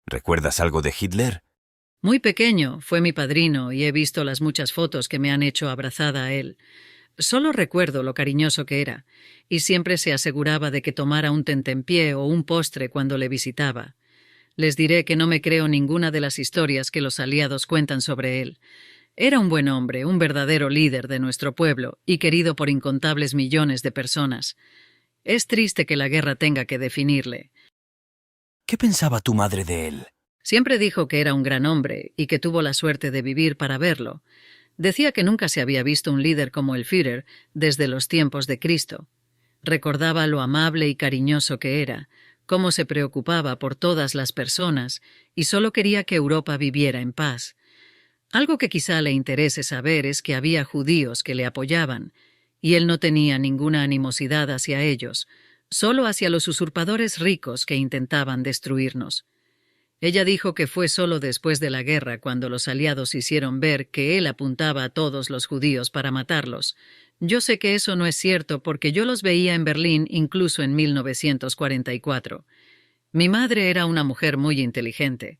¿Recuerdas algo de Hitler? Muy pequeño, fue mi padrino y he visto las muchas fotos que me han hecho abrazada a él. Solo recuerdo lo cariñoso que era, y siempre se aseguraba de que tomara un tentempié o un postre cuando le visitaba. Les diré que no me creo ninguna de las historias que los aliados cuentan sobre él. Era un buen hombre, un verdadero líder de nuestro pueblo y querido por incontables millones de personas. Es triste que la guerra tenga que definirle. ¿Qué pensaba tu madre de él? Siempre dijo que era un gran hombre y que tuvo la suerte de vivir para verlo. Decía que nunca se había visto un líder como el Führer desde los tiempos de Cristo. Recordaba lo amable y cariñoso que era, cómo se preocupaba por todas las personas y solo quería que Europa viviera en paz. Algo que quizá le interese saber es que había judíos que le apoyaban, y él no tenía ninguna animosidad hacia ellos, solo hacia los usurpadores ricos que intentaban destruirnos. Ella dijo que fue solo después de la guerra cuando los aliados hicieron ver que él apuntaba a todos los judíos para matarlos. Yo sé que eso no es cierto porque yo los veía en Berlín incluso en 1944. Mi madre era una mujer muy inteligente.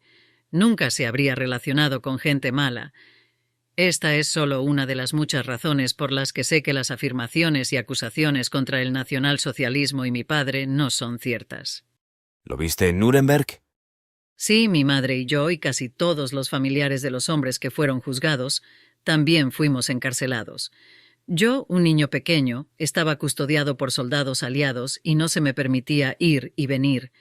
Nunca se habría relacionado con gente mala. Esta es solo una de las muchas razones por las que sé que las afirmaciones y acusaciones contra el nacionalsocialismo y mi padre no son ciertas. ¿Lo viste en Nuremberg? Sí, mi madre y yo y casi todos los familiares de los hombres que fueron juzgados también fuimos encarcelados. Yo, un niño pequeño, estaba custodiado por soldados aliados y no se me permitía ir y venir.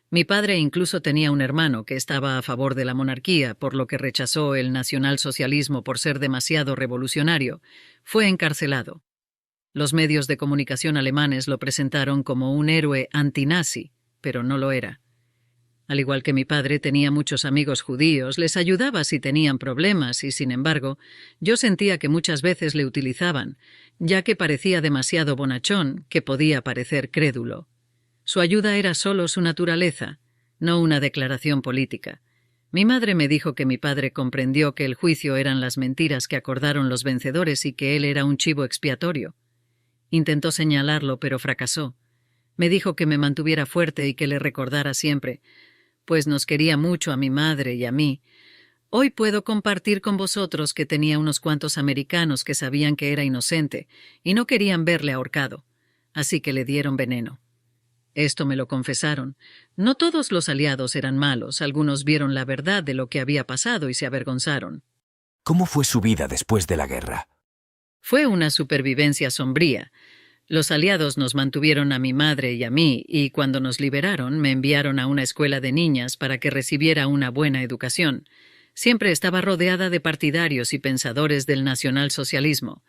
Mi padre incluso tenía un hermano que estaba a favor de la monarquía, por lo que rechazó el nacionalsocialismo por ser demasiado revolucionario. Fue encarcelado. Los medios de comunicación alemanes lo presentaron como un héroe antinazi, pero no lo era. Al igual que mi padre tenía muchos amigos judíos, les ayudaba si tenían problemas y, sin embargo, yo sentía que muchas veces le utilizaban, ya que parecía demasiado bonachón, que podía parecer crédulo. Su ayuda era solo su naturaleza, no una declaración política. Mi madre me dijo que mi padre comprendió que el juicio eran las mentiras que acordaron los vencedores y que él era un chivo expiatorio. Intentó señalarlo, pero fracasó. Me dijo que me mantuviera fuerte y que le recordara siempre, pues nos quería mucho a mi madre y a mí. Hoy puedo compartir con vosotros que tenía unos cuantos americanos que sabían que era inocente y no querían verle ahorcado, así que le dieron veneno. Esto me lo confesaron. No todos los aliados eran malos, algunos vieron la verdad de lo que había pasado y se avergonzaron. ¿Cómo fue su vida después de la guerra? Fue una supervivencia sombría. Los aliados nos mantuvieron a mi madre y a mí, y cuando nos liberaron me enviaron a una escuela de niñas para que recibiera una buena educación. Siempre estaba rodeada de partidarios y pensadores del nacionalsocialismo.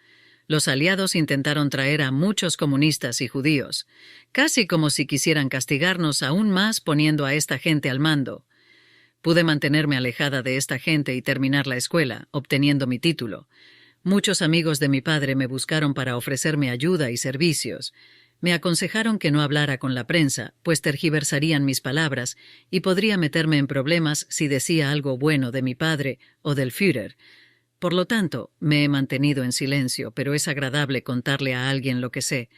Los aliados intentaron traer a muchos comunistas y judíos, casi como si quisieran castigarnos aún más poniendo a esta gente al mando. Pude mantenerme alejada de esta gente y terminar la escuela, obteniendo mi título. Muchos amigos de mi padre me buscaron para ofrecerme ayuda y servicios. Me aconsejaron que no hablara con la prensa, pues tergiversarían mis palabras y podría meterme en problemas si decía algo bueno de mi padre o del Führer. Por lo tanto, me he mantenido en silencio, pero es agradable contarle a alguien lo que sé.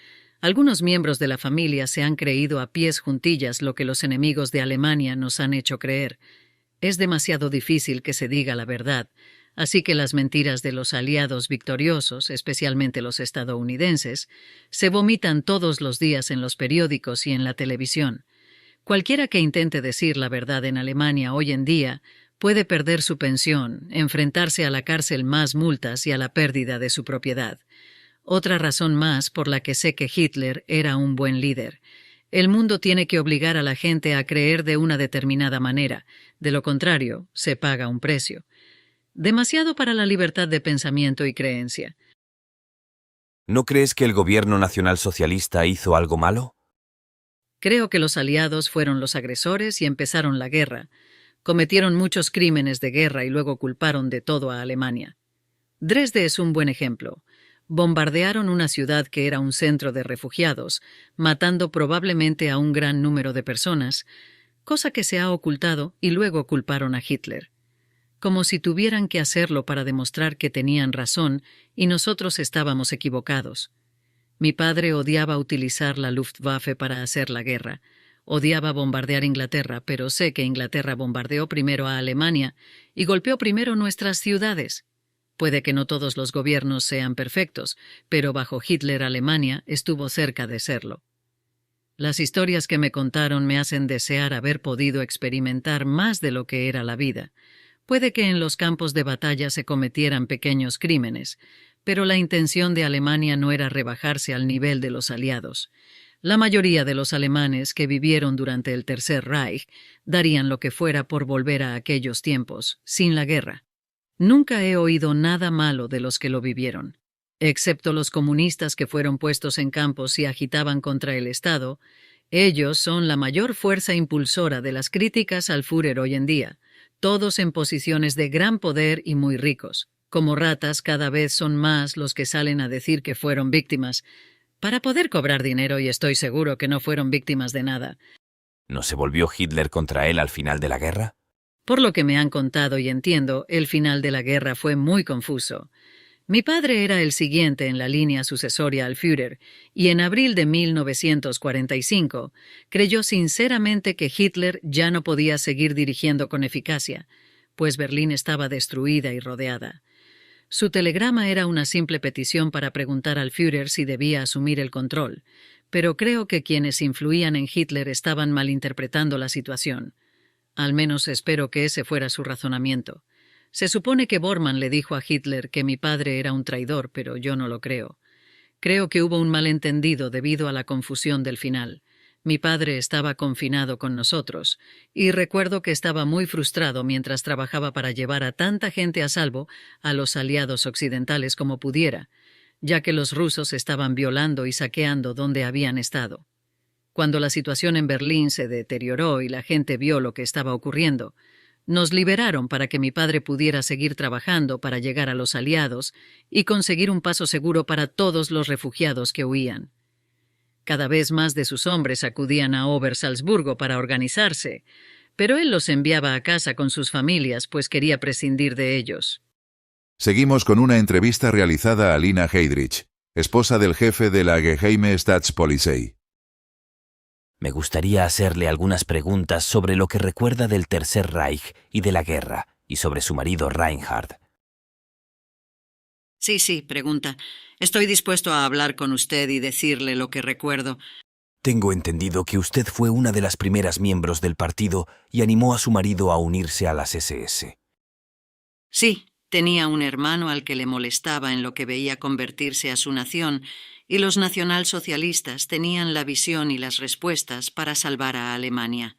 Algunos miembros de la familia se han creído a pies juntillas lo que los enemigos de Alemania nos han hecho creer. Es demasiado difícil que se diga la verdad. Así que las mentiras de los aliados victoriosos, especialmente los estadounidenses, se vomitan todos los días en los periódicos y en la televisión. Cualquiera que intente decir la verdad en Alemania hoy en día puede perder su pensión, enfrentarse a la cárcel más multas y a la pérdida de su propiedad. Otra razón más por la que sé que Hitler era un buen líder. El mundo tiene que obligar a la gente a creer de una determinada manera. De lo contrario, se paga un precio. Demasiado para la libertad de pensamiento y creencia. ¿No crees que el gobierno nacionalsocialista hizo algo malo? Creo que los aliados fueron los agresores y empezaron la guerra. Cometieron muchos crímenes de guerra y luego culparon de todo a Alemania. Dresde es un buen ejemplo. Bombardearon una ciudad que era un centro de refugiados, matando probablemente a un gran número de personas, cosa que se ha ocultado, y luego culparon a Hitler. Como si tuvieran que hacerlo para demostrar que tenían razón y nosotros estábamos equivocados. Mi padre odiaba utilizar la Luftwaffe para hacer la guerra. Odiaba bombardear Inglaterra, pero sé que Inglaterra bombardeó primero a Alemania y golpeó primero nuestras ciudades. Puede que no todos los gobiernos sean perfectos, pero bajo Hitler Alemania estuvo cerca de serlo. Las historias que me contaron me hacen desear haber podido experimentar más de lo que era la vida. Puede que en los campos de batalla se cometieran pequeños crímenes, pero la intención de Alemania no era rebajarse al nivel de los aliados. La mayoría de los alemanes que vivieron durante el Tercer Reich darían lo que fuera por volver a aquellos tiempos, sin la guerra. Nunca he oído nada malo de los que lo vivieron. Excepto los comunistas que fueron puestos en campos y agitaban contra el Estado, ellos son la mayor fuerza impulsora de las críticas al Führer hoy en día, todos en posiciones de gran poder y muy ricos. Como ratas, cada vez son más los que salen a decir que fueron víctimas, para poder cobrar dinero, y estoy seguro que no fueron víctimas de nada. ¿No se volvió Hitler contra él al final de la guerra? Por lo que me han contado y entiendo, el final de la guerra fue muy confuso. Mi padre era el siguiente en la línea sucesoria al Führer, y en abril de 1945 creyó sinceramente que Hitler ya no podía seguir dirigiendo con eficacia, pues Berlín estaba destruida y rodeada. Su telegrama era una simple petición para preguntar al Führer si debía asumir el control, pero creo que quienes influían en Hitler estaban malinterpretando la situación. Al menos espero que ese fuera su razonamiento. Se supone que Bormann le dijo a Hitler que mi padre era un traidor, pero yo no lo creo. Creo que hubo un malentendido debido a la confusión del final. Mi padre estaba confinado con nosotros, y recuerdo que estaba muy frustrado mientras trabajaba para llevar a tanta gente a salvo a los aliados occidentales como pudiera, ya que los rusos estaban violando y saqueando donde habían estado. Cuando la situación en Berlín se deterioró y la gente vio lo que estaba ocurriendo, nos liberaron para que mi padre pudiera seguir trabajando para llegar a los aliados y conseguir un paso seguro para todos los refugiados que huían. Cada vez más de sus hombres acudían a Obersalzburgo para organizarse, pero él los enviaba a casa con sus familias, pues quería prescindir de ellos. Seguimos con una entrevista realizada a Lina Heydrich, esposa del jefe de la Geheime Staatspolizei. Me gustaría hacerle algunas preguntas sobre lo que recuerda del Tercer Reich y de la guerra, y sobre su marido Reinhard. Sí, pregunta. Estoy dispuesto a hablar con usted y decirle lo que recuerdo. Tengo entendido que usted fue una de las primeras miembros del partido y animó a su marido a unirse a las SS. Sí, tenía un hermano al que le molestaba en lo que veía convertirse a su nación, y los nacionalsocialistas tenían la visión y las respuestas para salvar a Alemania.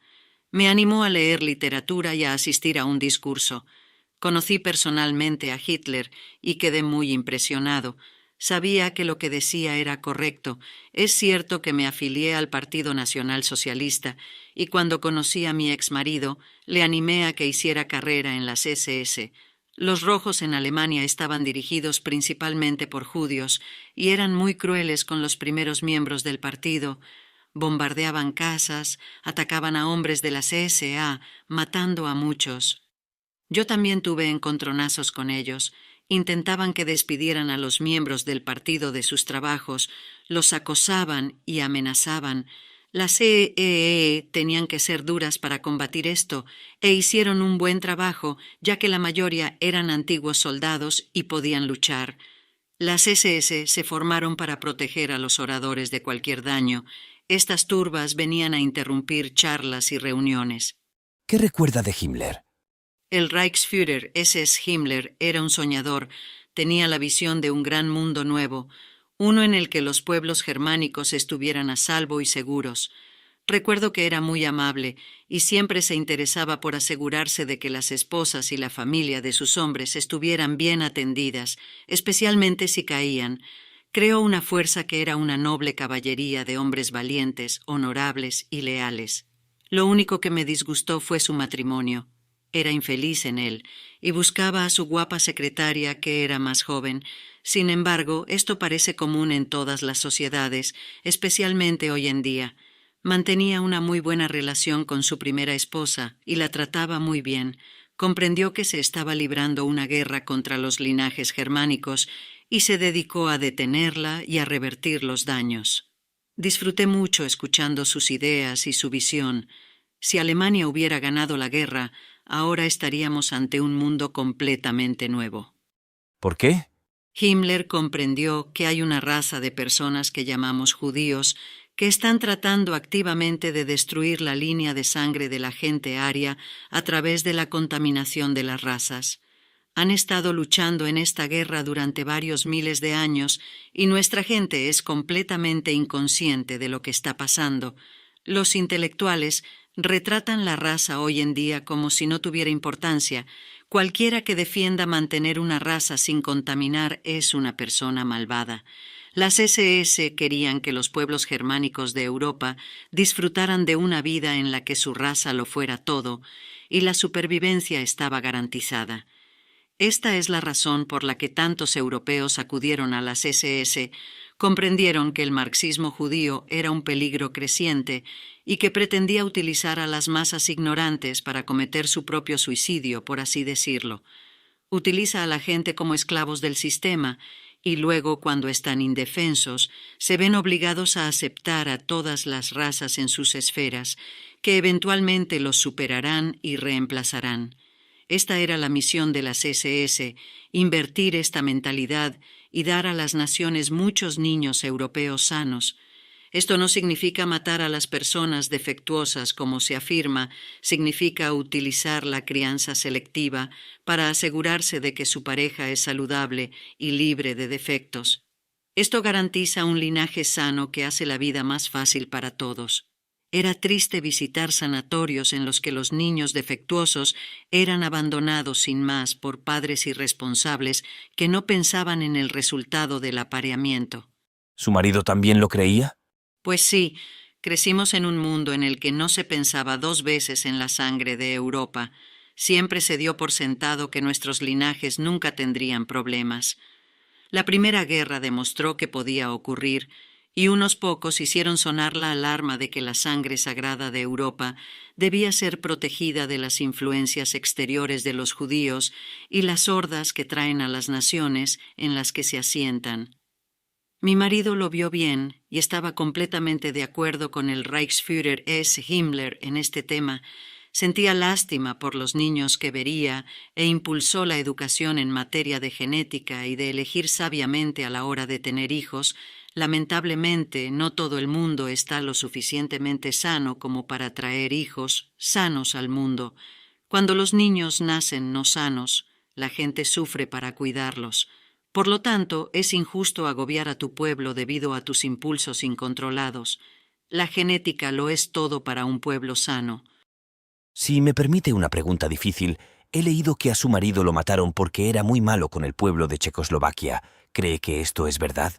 Me animó a leer literatura y a asistir a un discurso. Conocí personalmente a Hitler y quedé muy impresionado. Sabía que lo que decía era correcto. Es cierto que me afilié al Partido Nacional Socialista y cuando conocí a mi exmarido, le animé a que hiciera carrera en las SS. Los rojos en Alemania estaban dirigidos principalmente por judíos y eran muy crueles con los primeros miembros del partido. Bombardeaban casas, atacaban a hombres de la CSA, matando a muchos. Yo también tuve encontronazos con ellos. Intentaban que despidieran a los miembros del partido de sus trabajos, los acosaban y amenazaban. Las CEE tenían que ser duras para combatir esto, e hicieron un buen trabajo, ya que la mayoría eran antiguos soldados y podían luchar. Las SS se formaron para proteger a los oradores de cualquier daño. Estas turbas venían a interrumpir charlas y reuniones. ¿Qué recuerda de Himmler? El Reichsführer SS Himmler era un soñador, tenía la visión de un gran mundo nuevo, uno en el que los pueblos germánicos estuvieran a salvo y seguros. Recuerdo que era muy amable y siempre se interesaba por asegurarse de que las esposas y la familia de sus hombres estuvieran bien atendidas, especialmente si caían. Creó una fuerza que era una noble caballería de hombres valientes, honorables y leales. Lo único que me disgustó fue su matrimonio. Era infeliz en él y buscaba a su guapa secretaria que era más joven. Sin embargo, esto parece común en todas las sociedades, especialmente hoy en día. Mantenía una muy buena relación con su primera esposa y la trataba muy bien. Comprendió que se estaba librando una guerra contra los linajes germánicos y se dedicó a detenerla y a revertir los daños. Disfruté mucho escuchando sus ideas y su visión. Si Alemania hubiera ganado la guerra, ahora estaríamos ante un mundo completamente nuevo. ¿Por qué? Himmler comprendió que hay una raza de personas que llamamos judíos que están tratando activamente de destruir la línea de sangre de la gente aria a través de la contaminación de las razas. Han estado luchando en esta guerra durante varios miles de años y nuestra gente es completamente inconsciente de lo que está pasando. Los intelectuales retratan la raza hoy en día como si no tuviera importancia. Cualquiera que defienda mantener una raza sin contaminar es una persona malvada. Las SS querían que los pueblos germánicos de Europa disfrutaran de una vida en la que su raza lo fuera todo, y la supervivencia estaba garantizada. Esta es la razón por la que tantos europeos acudieron a las SS, comprendieron que el marxismo judío era un peligro creciente y que pretendía utilizar a las masas ignorantes para cometer su propio suicidio, por así decirlo. Utiliza a la gente como esclavos del sistema y luego, cuando están indefensos, se ven obligados a aceptar a todas las razas en sus esferas, que eventualmente los superarán y reemplazarán. Esta era la misión de las SS, invertir esta mentalidad y dar a las naciones muchos niños europeos sanos. Esto no significa matar a las personas defectuosas, como se afirma, significa utilizar la crianza selectiva para asegurarse de que su pareja es saludable y libre de defectos. Esto garantiza un linaje sano que hace la vida más fácil para todos. Era triste visitar sanatorios en los que los niños defectuosos eran abandonados sin más por padres irresponsables que no pensaban en el resultado del apareamiento. ¿Su marido también lo creía? Pues sí, crecimos en un mundo en el que no se pensaba 2 veces en la sangre de Europa. Siempre se dio por sentado que nuestros linajes nunca tendrían problemas. La Primera Guerra demostró que podía ocurrir, y unos pocos hicieron sonar la alarma de que la sangre sagrada de Europa debía ser protegida de las influencias exteriores de los judíos y las hordas que traen a las naciones en las que se asientan. Mi marido lo vio bien y estaba completamente de acuerdo con el Reichsführer S. Himmler en este tema. Sentía lástima por los niños que vería e impulsó la educación en materia de genética y de elegir sabiamente a la hora de tener hijos. Lamentablemente, no todo el mundo está lo suficientemente sano como para traer hijos sanos al mundo. Cuando los niños nacen no sanos, la gente sufre para cuidarlos. Por lo tanto, es injusto agobiar a tu pueblo debido a tus impulsos incontrolados. La genética lo es todo para un pueblo sano. Si me permite una pregunta difícil, he leído que a su marido lo mataron porque era muy malo con el pueblo de Checoslovaquia. ¿Cree que esto es verdad?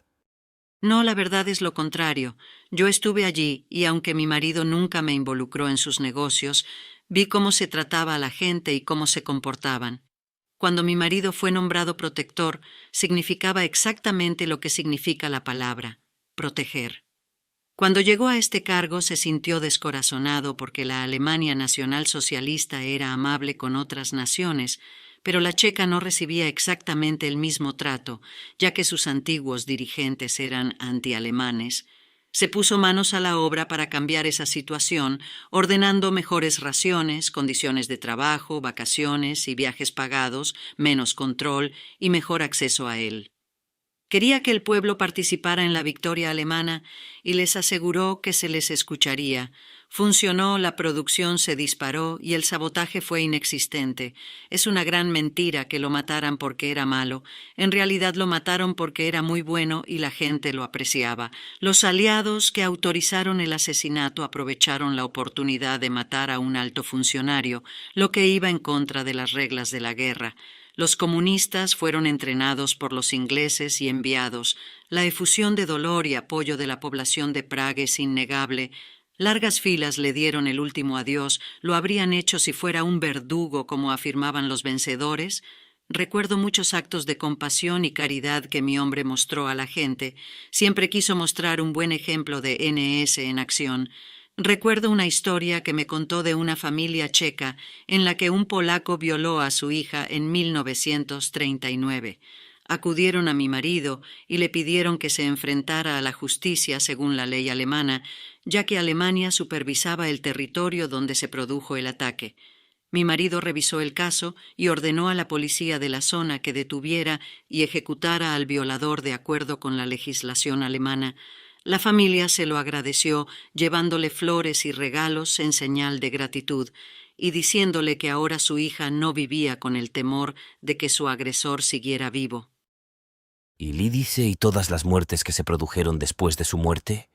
No, la verdad es lo contrario. Yo estuve allí y aunque mi marido nunca me involucró en sus negocios, vi cómo se trataba a la gente y cómo se comportaban. Cuando mi marido fue nombrado protector, significaba exactamente lo que significa la palabra, proteger. Cuando llegó a este cargo se sintió descorazonado porque la Alemania nacionalsocialista era amable con otras naciones, pero la checa no recibía exactamente el mismo trato, ya que sus antiguos dirigentes eran antialemanes. Se puso manos a la obra para cambiar esa situación, ordenando mejores raciones, condiciones de trabajo, vacaciones y viajes pagados, menos control y mejor acceso a él. Quería que el pueblo participara en la victoria alemana y les aseguró que se les escucharía. Funcionó, la producción se disparó y el sabotaje fue inexistente. Es una gran mentira que lo mataran porque era malo. En realidad lo mataron porque era muy bueno y la gente lo apreciaba. Los aliados que autorizaron el asesinato aprovecharon la oportunidad de matar a un alto funcionario, lo que iba en contra de las reglas de la guerra. Los comunistas fueron entrenados por los ingleses y enviados. La efusión de dolor y apoyo de la población de Praga es innegable. Largas filas le dieron el último adiós. Lo habrían hecho si fuera un verdugo, como afirmaban los vencedores. Recuerdo muchos actos de compasión y caridad que mi hombre mostró a la gente. Siempre quiso mostrar un buen ejemplo de NS en acción. Recuerdo una historia que me contó de una familia checa en la que un polaco violó a su hija en 1939. Acudieron a mi marido y le pidieron que se enfrentara a la justicia según la ley alemana, ya que Alemania supervisaba el territorio donde se produjo el ataque. Mi marido revisó el caso y ordenó a la policía de la zona que detuviera y ejecutara al violador de acuerdo con la legislación alemana. La familia se lo agradeció, llevándole flores y regalos en señal de gratitud, y diciéndole que ahora su hija no vivía con el temor de que su agresor siguiera vivo. ¿Y Lídice y todas las muertes que se produjeron después de su muerte?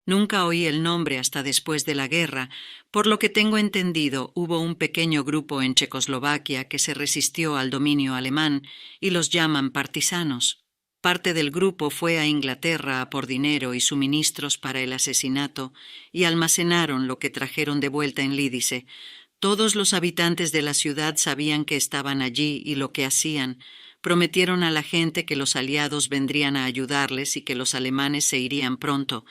Nunca oí el nombre hasta después de la guerra. Por lo que tengo entendido, hubo un pequeño grupo en Checoslovaquia que se resistió al dominio alemán y los llaman partisanos. Parte del grupo fue a Inglaterra a por dinero y suministros para el asesinato y almacenaron lo que trajeron de vuelta en Lídice. Todos los habitantes de la ciudad sabían que estaban allí y lo que hacían. Prometieron a la gente que los aliados vendrían a ayudarles y que los alemanes se irían pronto.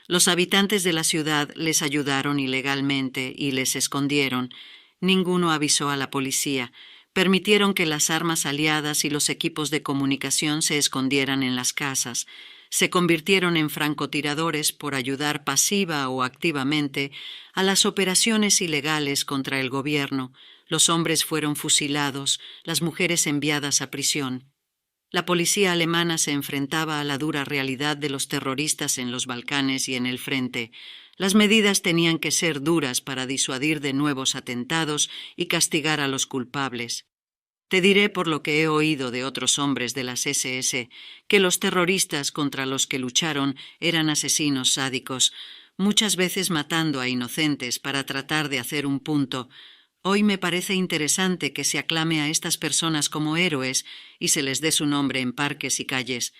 Los habitantes de la ciudad les ayudaron ilegalmente y les escondieron. Ninguno avisó a la policía. Permitieron que las armas aliadas y los equipos de comunicación se escondieran en las casas. Se convirtieron en francotiradores por ayudar pasiva o activamente a las operaciones ilegales contra el gobierno. Los hombres fueron fusilados, las mujeres enviadas a prisión. La policía alemana se enfrentaba a la dura realidad de los terroristas en los Balcanes y en el frente. Las medidas tenían que ser duras para disuadir de nuevos atentados y castigar a los culpables. Te diré por lo que he oído de otros hombres de las SS, que los terroristas contra los que lucharon eran asesinos sádicos, muchas veces matando a inocentes para tratar de hacer un punto. Hoy me parece interesante que se aclame a estas personas como héroes y se les dé su nombre en parques y calles.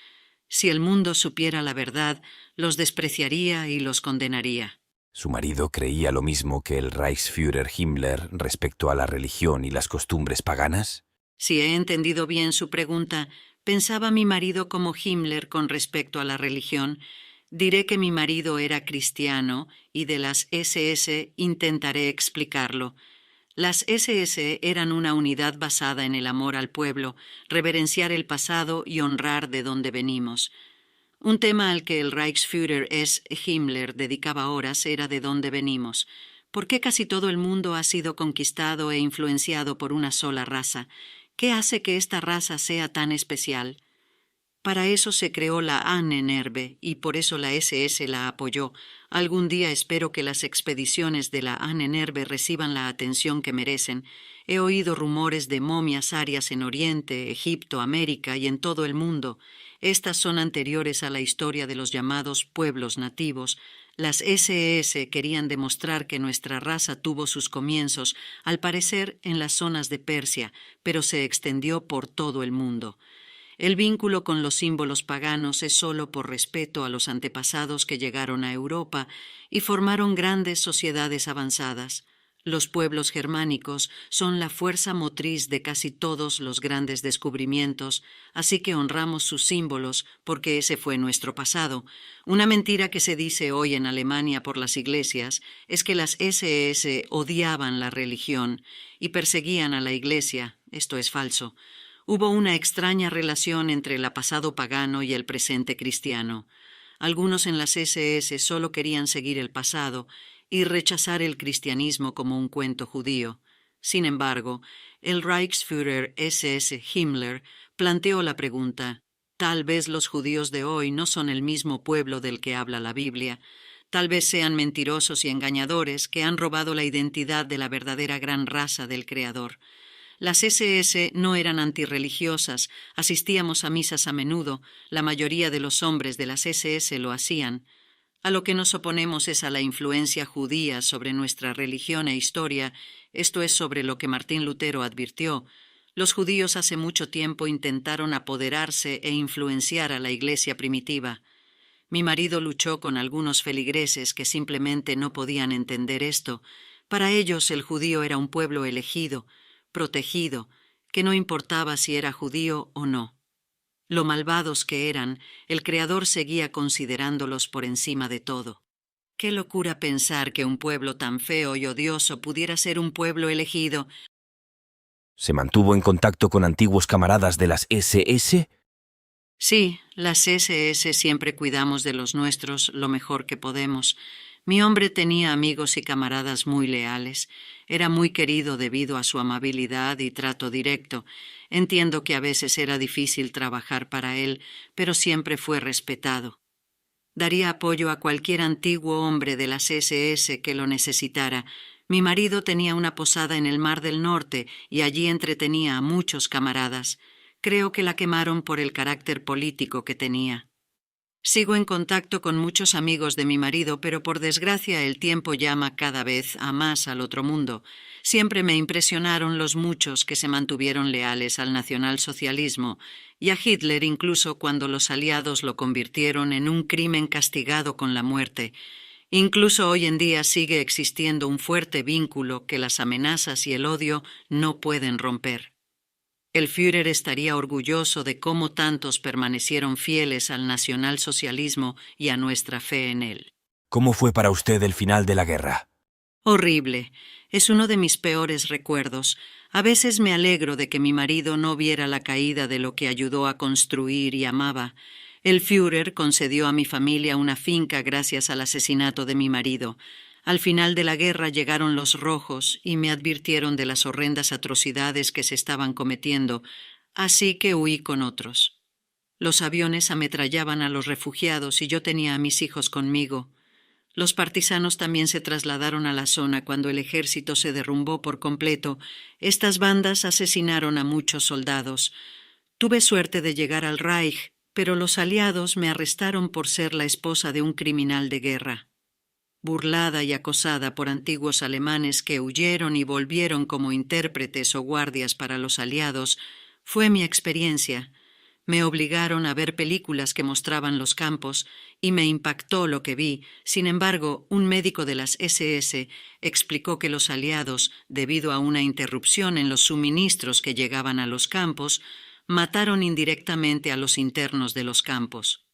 Si el mundo supiera la verdad, los despreciaría y los condenaría. ¿Su marido creía lo mismo que el Reichsführer Himmler respecto a la religión y las costumbres paganas? Si he entendido bien su pregunta, ¿pensaba mi marido como Himmler con respecto a la religión? Diré que mi marido era cristiano y de las SS intentaré explicarlo. Las SS eran una unidad basada en el amor al pueblo, reverenciar el pasado y honrar de dónde venimos. Un tema al que el Reichsführer Himmler dedicaba horas era de dónde venimos. ¿Por qué casi todo el mundo ha sido conquistado e influenciado por una sola raza? ¿Qué hace que esta raza sea tan especial? Para eso se creó la Ahnenerbe y por eso la SS la apoyó. Algún día espero que las expediciones de la Ahnenerbe reciban la atención que merecen. He oído rumores de momias arias en Oriente, Egipto, América y en todo el mundo. Estas son anteriores a la historia de los llamados pueblos nativos. Las SS querían demostrar que nuestra raza tuvo sus comienzos, al parecer en las zonas de Persia, pero se extendió por todo el mundo. El vínculo con los símbolos paganos es solo por respeto a los antepasados que llegaron a Europa y formaron grandes sociedades avanzadas. Los pueblos germánicos son la fuerza motriz de casi todos los grandes descubrimientos, así que honramos sus símbolos porque ese fue nuestro pasado. Una mentira que se dice hoy en Alemania por las iglesias es que las SS odiaban la religión y perseguían a la iglesia. Esto es falso. Hubo una extraña relación entre el pasado pagano y el presente cristiano. Algunos en las SS solo querían seguir el pasado y rechazar el cristianismo como un cuento judío. Sin embargo, el Reichsführer SS Himmler planteó la pregunta: tal vez los judíos de hoy no son el mismo pueblo del que habla la Biblia. Tal vez sean mentirosos y engañadores que han robado la identidad de la verdadera gran raza del Creador. Las SS no eran antirreligiosas, asistíamos a misas a menudo, la mayoría de los hombres de las SS lo hacían. A lo que nos oponemos es a la influencia judía sobre nuestra religión e historia, esto es sobre lo que Martín Lutero advirtió. Los judíos hace mucho tiempo intentaron apoderarse e influenciar a la iglesia primitiva. Mi marido luchó con algunos feligreses que simplemente no podían entender esto. Para ellos el judío era un pueblo elegido, protegido, que no importaba si era judío o no. Lo malvados que eran, el Creador seguía considerándolos por encima de todo. Qué locura pensar que un pueblo tan feo y odioso pudiera ser un pueblo elegido. ¿Se mantuvo en contacto con antiguos camaradas de las SS? Sí, las SS siempre cuidamos de los nuestros lo mejor que podemos. Mi hombre tenía amigos y camaradas muy leales. Era muy querido debido a su amabilidad y trato directo. Entiendo que a veces era difícil trabajar para él, pero siempre fue respetado. Daría apoyo a cualquier antiguo hombre de las SS que lo necesitara. Mi marido tenía una posada en el Mar del Norte y allí entretenía a muchos camaradas. Creo que la quemaron por el carácter político que tenía. Sigo en contacto con muchos amigos de mi marido, pero por desgracia el tiempo llama cada vez a más al otro mundo. Siempre me impresionaron los muchos que se mantuvieron leales al nacionalsocialismo y a Hitler incluso cuando los aliados lo convirtieron en un crimen castigado con la muerte. Incluso hoy en día sigue existiendo un fuerte vínculo que las amenazas y el odio no pueden romper. El Führer estaría orgulloso de cómo tantos permanecieron fieles al nacionalsocialismo y a nuestra fe en él. ¿Cómo fue para usted el final de la guerra? Horrible. Es uno de mis peores recuerdos. A veces me alegro de que mi marido no viera la caída de lo que ayudó a construir y amaba. El Führer concedió a mi familia una finca gracias al asesinato de mi marido. Al final de la guerra llegaron los rojos y me advirtieron de las horrendas atrocidades que se estaban cometiendo, así que huí con otros. Los aviones ametrallaban a los refugiados y yo tenía a mis hijos conmigo. Los partisanos también se trasladaron a la zona cuando el ejército se derrumbó por completo. Estas bandas asesinaron a muchos soldados. Tuve suerte de llegar al Reich, pero los aliados me arrestaron por ser la esposa de un criminal de guerra. Burlada y acosada por antiguos alemanes que huyeron y volvieron como intérpretes o guardias para los aliados, fue mi experiencia. Me obligaron a ver películas que mostraban los campos y me impactó lo que vi. Sin embargo, un médico de las SS explicó que los aliados, debido a una interrupción en los suministros que llegaban a los campos, mataron indirectamente a los internos de los campos.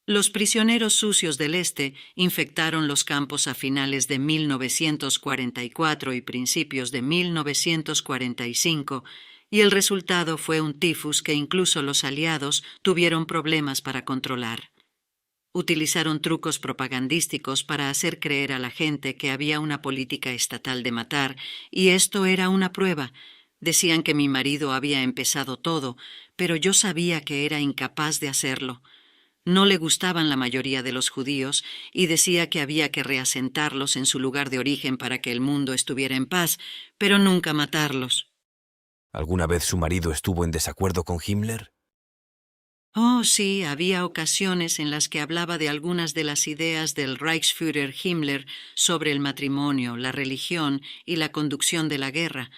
Los prisioneros sucios del Este infectaron los campos a finales de 1944 y principios de 1945, y el resultado fue un tifus que incluso los aliados tuvieron problemas para controlar. Utilizaron trucos propagandísticos para hacer creer a la gente que había una política estatal de matar, y esto era una prueba. Decían que mi marido había empezado todo, pero yo sabía que era incapaz de hacerlo. No le gustaban la mayoría de los judíos y decía que había que reasentarlos en su lugar de origen para que el mundo estuviera en paz, pero nunca matarlos. ¿Alguna vez su marido estuvo en desacuerdo con Himmler? Oh, sí, había ocasiones en las que hablaba de algunas de las ideas del Reichsführer Himmler sobre el matrimonio, la religión y la conducción de la guerra.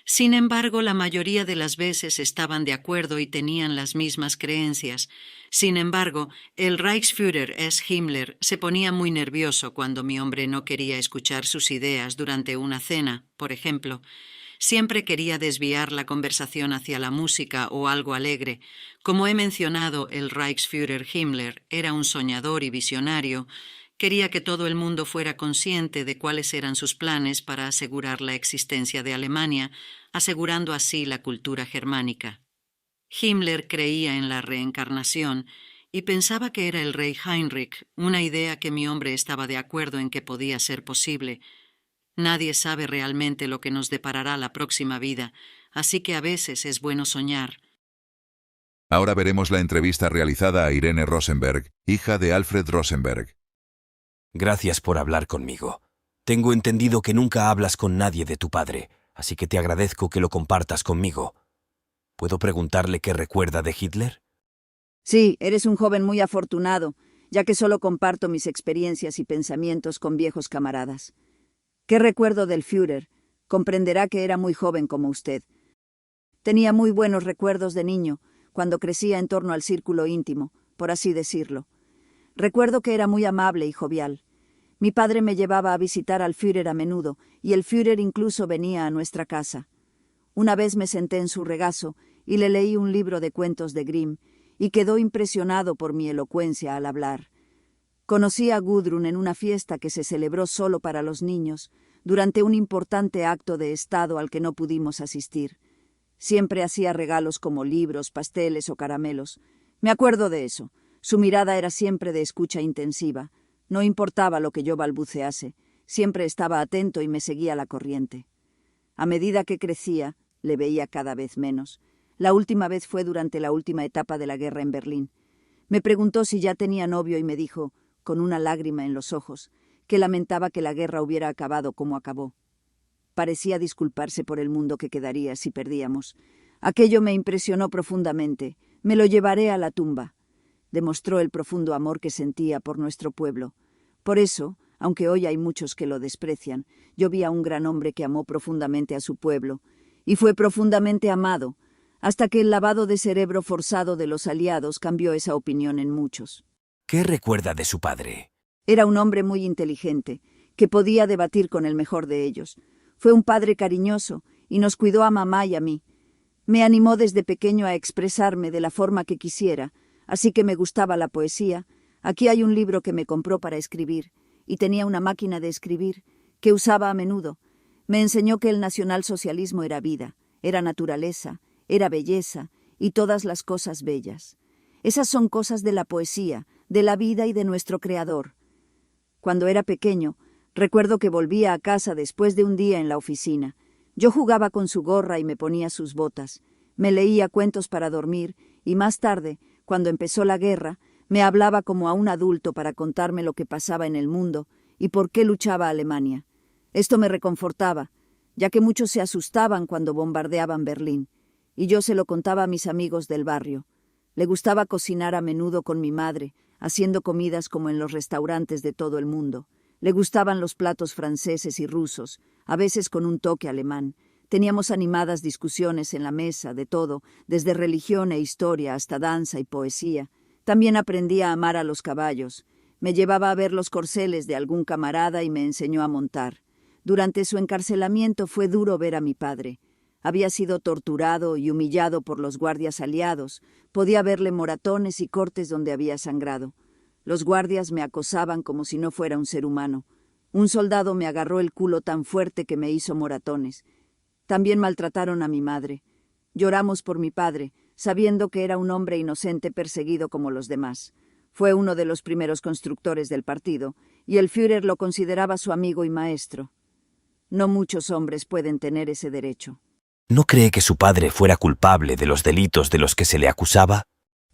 Sin embargo, la mayoría de las veces estaban de acuerdo y tenían las mismas creencias. Sin embargo, el Reichsführer S. Himmler se ponía muy nervioso cuando mi hombre no quería escuchar sus ideas durante una cena, por ejemplo. Siempre quería desviar la conversación hacia la música o algo alegre. Como he mencionado, el Reichsführer Himmler era un soñador y visionario. Quería que todo el mundo fuera consciente de cuáles eran sus planes para asegurar la existencia de Alemania, asegurando así la cultura germánica. Himmler creía en la reencarnación y pensaba que era el rey Heinrich, una idea que mi hombre estaba de acuerdo en que podía ser posible. Nadie sabe realmente lo que nos deparará la próxima vida, así que a veces es bueno soñar. Ahora veremos la entrevista realizada a Irene Rosenberg, hija de Alfred Rosenberg. Gracias por hablar conmigo. Tengo entendido que nunca hablas con nadie de tu padre, así que te agradezco que lo compartas conmigo. ¿Puedo preguntarle qué recuerda de Hitler? Sí, eres un joven muy afortunado, ya que solo comparto mis experiencias y pensamientos con viejos camaradas. ¿Qué recuerdo del Führer? Comprenderá que era muy joven como usted. Tenía muy buenos recuerdos de niño, cuando crecía en torno al círculo íntimo, por así decirlo. Recuerdo que era muy amable y jovial. Mi padre me llevaba a visitar al Führer a menudo, y el Führer incluso venía a nuestra casa. Una vez me senté en su regazo y le leí un libro de cuentos de Grimm, y quedó impresionado por mi elocuencia al hablar. Conocí a Gudrun en una fiesta que se celebró solo para los niños, durante un importante acto de Estado al que no pudimos asistir. Siempre hacía regalos como libros, pasteles o caramelos. Me acuerdo de eso. Su mirada era siempre de escucha intensiva. No importaba lo que yo balbucease. Siempre estaba atento y me seguía la corriente. A medida que crecía, le veía cada vez menos. La última vez fue durante la última etapa de la guerra en Berlín. Me preguntó si ya tenía novio y me dijo, con una lágrima en los ojos, que lamentaba que la guerra hubiera acabado como acabó. Parecía disculparse por el mundo que quedaría si perdíamos. Aquello me impresionó profundamente. Me lo llevaré a la tumba. Demostró el profundo amor que sentía por nuestro pueblo. Por eso, aunque hoy hay muchos que lo desprecian, yo vi a un gran hombre que amó profundamente a su pueblo, y fue profundamente amado, hasta que el lavado de cerebro forzado de los aliados cambió esa opinión en muchos. ¿Qué recuerda de su padre? Era un hombre muy inteligente, que podía debatir con el mejor de ellos. Fue un padre cariñoso y nos cuidó a mamá y a mí. Me animó desde pequeño a expresarme de la forma que quisiera, así que me gustaba la poesía. Aquí hay un libro que me compró para escribir, y tenía una máquina de escribir que usaba a menudo. Me enseñó que el nacionalsocialismo era vida, era naturaleza, era belleza y todas las cosas bellas. Esas son cosas de la poesía, de la vida y de nuestro Creador. Cuando era pequeño, recuerdo que volvía a casa después de un día en la oficina. Yo jugaba con su gorra y me ponía sus botas. Me leía cuentos para dormir y más tarde, Cuando empezó la guerra, me hablaba como a un adulto para contarme lo que pasaba en el mundo y por qué luchaba Alemania. Esto me reconfortaba, ya que muchos se asustaban cuando bombardeaban Berlín, y yo se lo contaba a mis amigos del barrio. Le gustaba cocinar a menudo con mi madre, haciendo comidas como en los restaurantes de todo el mundo. Le gustaban los platos franceses y rusos, a veces con un toque alemán. Teníamos animadas discusiones en la mesa, de todo, desde religión e historia hasta danza y poesía. También aprendí a amar a los caballos. Me llevaba a ver los corceles de algún camarada y me enseñó a montar. Durante su encarcelamiento fue duro ver a mi padre. Había sido torturado y humillado por los guardias aliados. Podía verle moratones y cortes donde había sangrado. Los guardias me acosaban como si no fuera un ser humano. Un soldado me agarró el culo tan fuerte que me hizo moratones. También maltrataron a mi madre. Lloramos por mi padre, sabiendo que era un hombre inocente perseguido como los demás. Fue uno de los primeros constructores del partido, y el Führer lo consideraba su amigo y maestro. No muchos hombres pueden tener ese derecho. ¿No cree que su padre fuera culpable de los delitos de los que se le acusaba?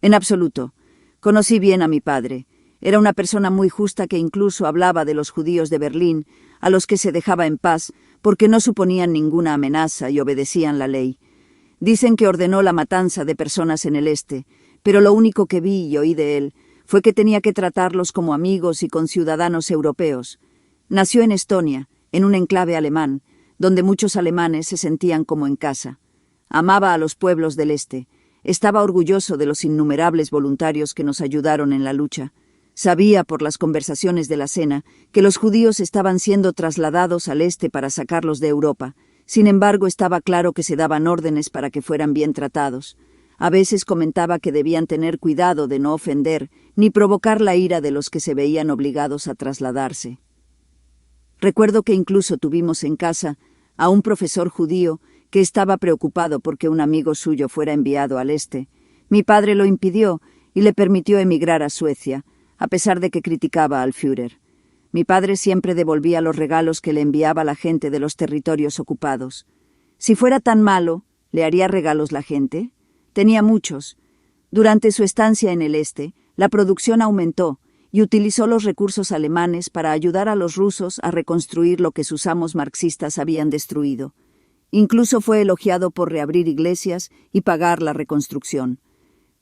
En absoluto. Conocí bien a mi padre. Era una persona muy justa que incluso hablaba de los judíos de Berlín, a los que se dejaba en paz, porque no suponían ninguna amenaza y obedecían la ley. Dicen que ordenó la matanza de personas en el este, pero lo único que vi y oí de él fue que tenía que tratarlos como amigos y conciudadanos europeos. Nació en Estonia, en un enclave alemán, donde muchos alemanes se sentían como en casa. Amaba a los pueblos del este. Estaba orgulloso de los innumerables voluntarios que nos ayudaron en la lucha. Sabía, por las conversaciones de la cena, que los judíos estaban siendo trasladados al este para sacarlos de Europa. Sin embargo, estaba claro que se daban órdenes para que fueran bien tratados. A veces comentaba que debían tener cuidado de no ofender ni provocar la ira de los que se veían obligados a trasladarse. Recuerdo que incluso tuvimos en casa a un profesor judío que estaba preocupado porque un amigo suyo fuera enviado al este. Mi padre lo impidió y le permitió emigrar a Suecia, a pesar de que criticaba al Führer. Mi padre siempre devolvía los regalos que le enviaba la gente de los territorios ocupados. Si fuera tan malo, ¿le haría regalos la gente? Tenía muchos. Durante su estancia en el este, la producción aumentó y utilizó los recursos alemanes para ayudar a los rusos a reconstruir lo que sus amos marxistas habían destruido. Incluso fue elogiado por reabrir iglesias y pagar la reconstrucción.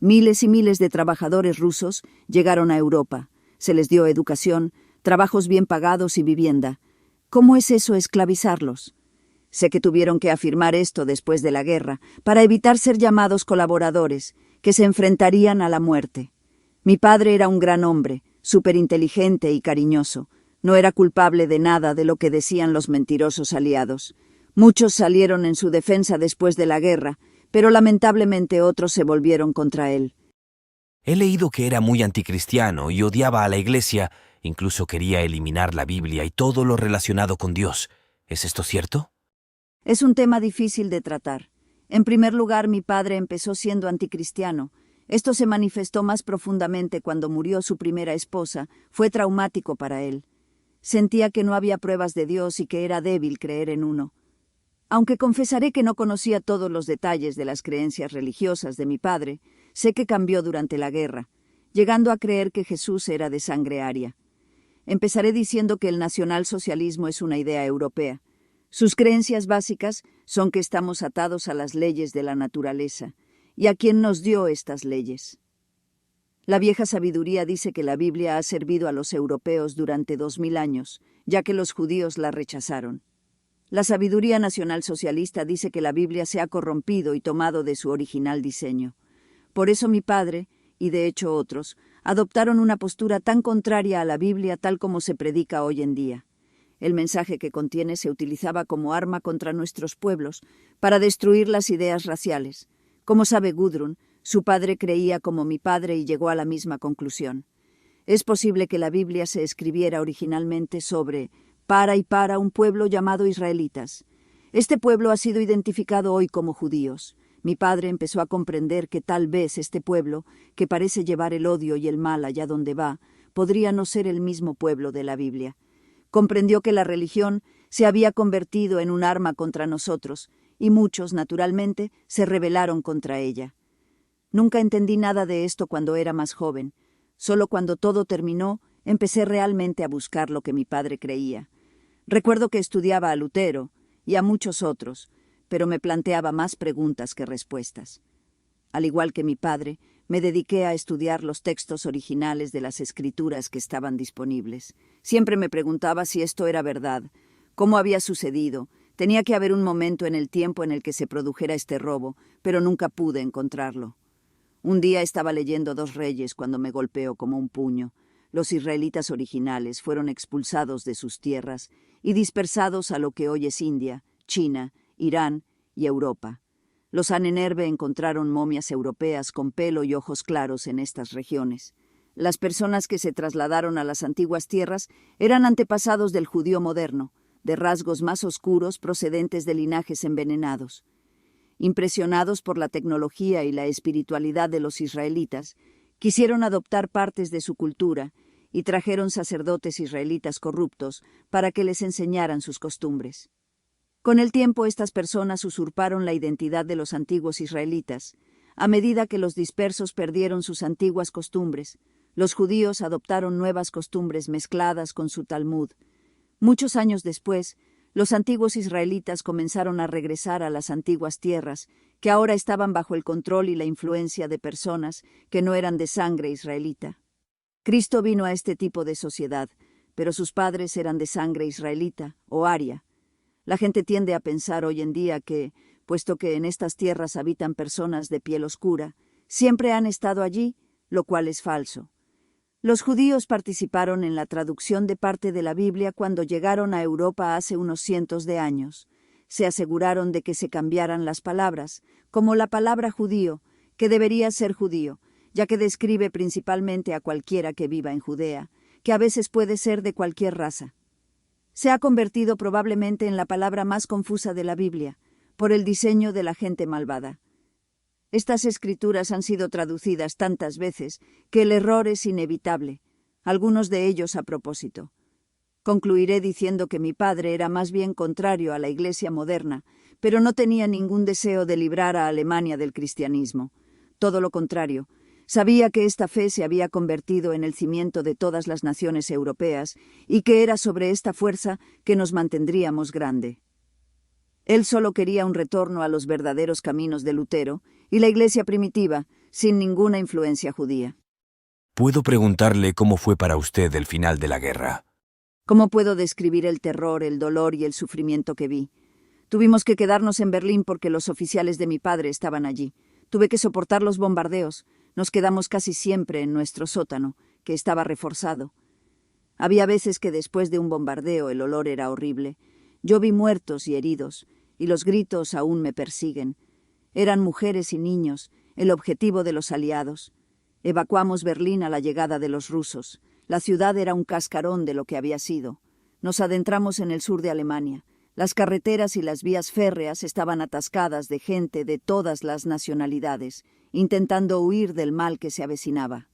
Miles y miles de trabajadores rusos llegaron a Europa. Se les dio educación, trabajos bien pagados y vivienda. ¿Cómo es eso esclavizarlos? Sé que tuvieron que afirmar esto después de la guerra para evitar ser llamados colaboradores, que se enfrentarían a la muerte. Mi padre era un gran hombre, superinteligente y cariñoso. No era culpable de nada de lo que decían los mentirosos aliados. Muchos salieron en su defensa después de la guerra, pero lamentablemente otros se volvieron contra él. He leído que era muy anticristiano y odiaba a la Iglesia, incluso quería eliminar la Biblia y todo lo relacionado con Dios. ¿Es esto cierto? Es un tema difícil de tratar. En primer lugar, mi padre empezó siendo anticristiano. Esto se manifestó más profundamente cuando murió su primera esposa. Fue traumático para él. Sentía que no había pruebas de Dios y que era débil creer en uno. Aunque confesaré que no conocía todos los detalles de las creencias religiosas de mi padre, sé que cambió durante la guerra, llegando a creer que Jesús era de sangre aria. Empezaré diciendo que el nacionalsocialismo es una idea europea. Sus creencias básicas son que estamos atados a las leyes de la naturaleza y a quien nos dio estas leyes. La vieja sabiduría dice que la Biblia ha servido a los europeos durante 2000 años, ya que los judíos la rechazaron. La sabiduría nacionalsocialista dice que la Biblia se ha corrompido y tomado de su original diseño. Por eso mi padre, y de hecho otros, adoptaron una postura tan contraria a la Biblia tal como se predica hoy en día. El mensaje que contiene se utilizaba como arma contra nuestros pueblos para destruir las ideas raciales. Como sabe Gudrun, su padre creía como mi padre y llegó a la misma conclusión. Es posible que la Biblia se escribiera originalmente sobre para un pueblo llamado israelitas. Este pueblo ha sido identificado hoy como judíos. Mi padre empezó a comprender que tal vez este pueblo, que parece llevar el odio y el mal allá donde va, podría no ser el mismo pueblo de la Biblia. Comprendió que la religión se había convertido en un arma contra nosotros, y muchos, naturalmente, se rebelaron contra ella. Nunca entendí nada de esto cuando era más joven. Solo cuando todo terminó, empecé realmente a buscar lo que mi padre creía. Recuerdo que estudiaba a Lutero y a muchos otros, pero me planteaba más preguntas que respuestas. Al igual que mi padre, me dediqué a estudiar los textos originales de las escrituras que estaban disponibles. Siempre me preguntaba si esto era verdad, cómo había sucedido. Tenía que haber un momento en el tiempo en el que se produjera este robo, pero nunca pude encontrarlo. Un día estaba leyendo 2 Reyes cuando me golpeó como un puño. Los israelitas originales fueron expulsados de sus tierras y dispersados a lo que hoy es India, China, Irán y Europa. Los Ahnenerbe encontraron momias europeas con pelo y ojos claros en estas regiones. Las personas que se trasladaron a las antiguas tierras eran antepasados del judío moderno, de rasgos más oscuros procedentes de linajes envenenados. Impresionados por la tecnología y la espiritualidad de los israelitas, quisieron adoptar partes de su cultura y trajeron sacerdotes israelitas corruptos para que les enseñaran sus costumbres. Con el tiempo, estas personas usurparon la identidad de los antiguos israelitas. A medida que los dispersos perdieron sus antiguas costumbres, los judíos adoptaron nuevas costumbres mezcladas con su Talmud. Muchos años después, los antiguos israelitas comenzaron a regresar a las antiguas tierras, que ahora estaban bajo el control y la influencia de personas que no eran de sangre israelita. Cristo vino a este tipo de sociedad, pero sus padres eran de sangre israelita o aria. La gente tiende a pensar hoy en día que, puesto que en estas tierras habitan personas de piel oscura, siempre han estado allí, lo cual es falso. Los judíos participaron en la traducción de parte de la Biblia cuando llegaron a Europa hace unos cientos de años. Se aseguraron de que se cambiaran las palabras, como la palabra judío, que debería ser judío, ya que describe principalmente a cualquiera que viva en Judea, que a veces puede ser de cualquier raza. Se ha convertido probablemente en la palabra más confusa de la Biblia, por el diseño de la gente malvada. Estas escrituras han sido traducidas tantas veces que el error es inevitable, algunos de ellos a propósito. Concluiré diciendo que mi padre era más bien contrario a la Iglesia moderna, pero no tenía ningún deseo de librar a Alemania del cristianismo. Todo lo contrario. Sabía que esta fe se había convertido en el cimiento de todas las naciones europeas y que era sobre esta fuerza que nos mantendríamos grande. Él solo quería un retorno a los verdaderos caminos de Lutero y la Iglesia primitiva, sin ninguna influencia judía. ¿Puedo preguntarle cómo fue para usted el final de la guerra? ¿Cómo puedo describir el terror, el dolor y el sufrimiento que vi? Tuvimos que quedarnos en Berlín porque los oficiales de mi padre estaban allí. Tuve que soportar los bombardeos. Nos quedamos casi siempre en nuestro sótano, que estaba reforzado. Había veces que después de un bombardeo el olor era horrible. Yo vi muertos y heridos, y los gritos aún me persiguen. Eran mujeres y niños, el objetivo de los aliados. Evacuamos Berlín a la llegada de los rusos. La ciudad era un cascarón de lo que había sido. Nos adentramos en el sur de Alemania. Las carreteras y las vías férreas estaban atascadas de gente de todas las nacionalidades, intentando huir del mal que se avecinaba.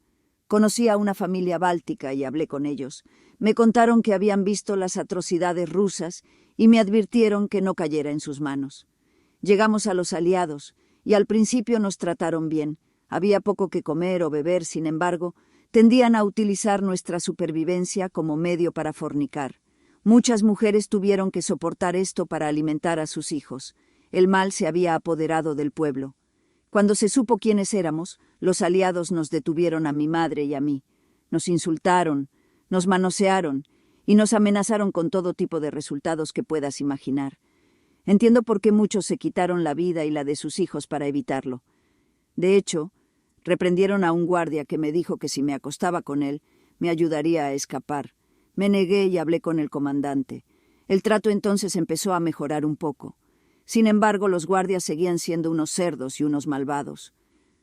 Conocí a una familia báltica y hablé con ellos. Me contaron que habían visto las atrocidades rusas y me advirtieron que no cayera en sus manos. Llegamos a los aliados y al principio nos trataron bien. Había poco que comer o beber, sin embargo, tendían a utilizar nuestra supervivencia como medio para fornicar. Muchas mujeres tuvieron que soportar esto para alimentar a sus hijos. El mal se había apoderado del pueblo. Cuando se supo quiénes éramos, los aliados nos detuvieron a mi madre y a mí. Nos insultaron, nos manosearon y nos amenazaron con todo tipo de resultados que puedas imaginar. Entiendo por qué muchos se quitaron la vida y la de sus hijos para evitarlo. De hecho, reprendieron a un guardia que me dijo que si me acostaba con él, me ayudaría a escapar. Me negué y hablé con el comandante. El trato entonces empezó a mejorar un poco. Sin embargo, los guardias seguían siendo unos cerdos y unos malvados.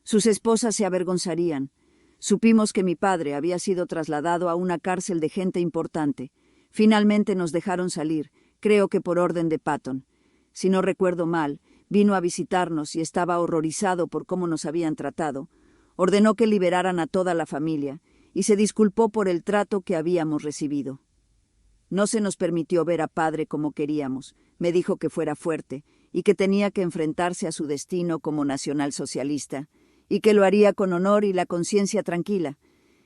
Sus esposas se avergonzarían. Supimos que mi padre había sido trasladado a una cárcel de gente importante. Finalmente nos dejaron salir, creo que por orden de Patton. Si no recuerdo mal, vino a visitarnos y estaba horrorizado por cómo nos habían tratado. Ordenó que liberaran a toda la familia y se disculpó por el trato que habíamos recibido. No se nos permitió ver a padre como queríamos. Me dijo que fuera fuerte y que tenía que enfrentarse a su destino como nacionalsocialista y que lo haría con honor y la conciencia tranquila.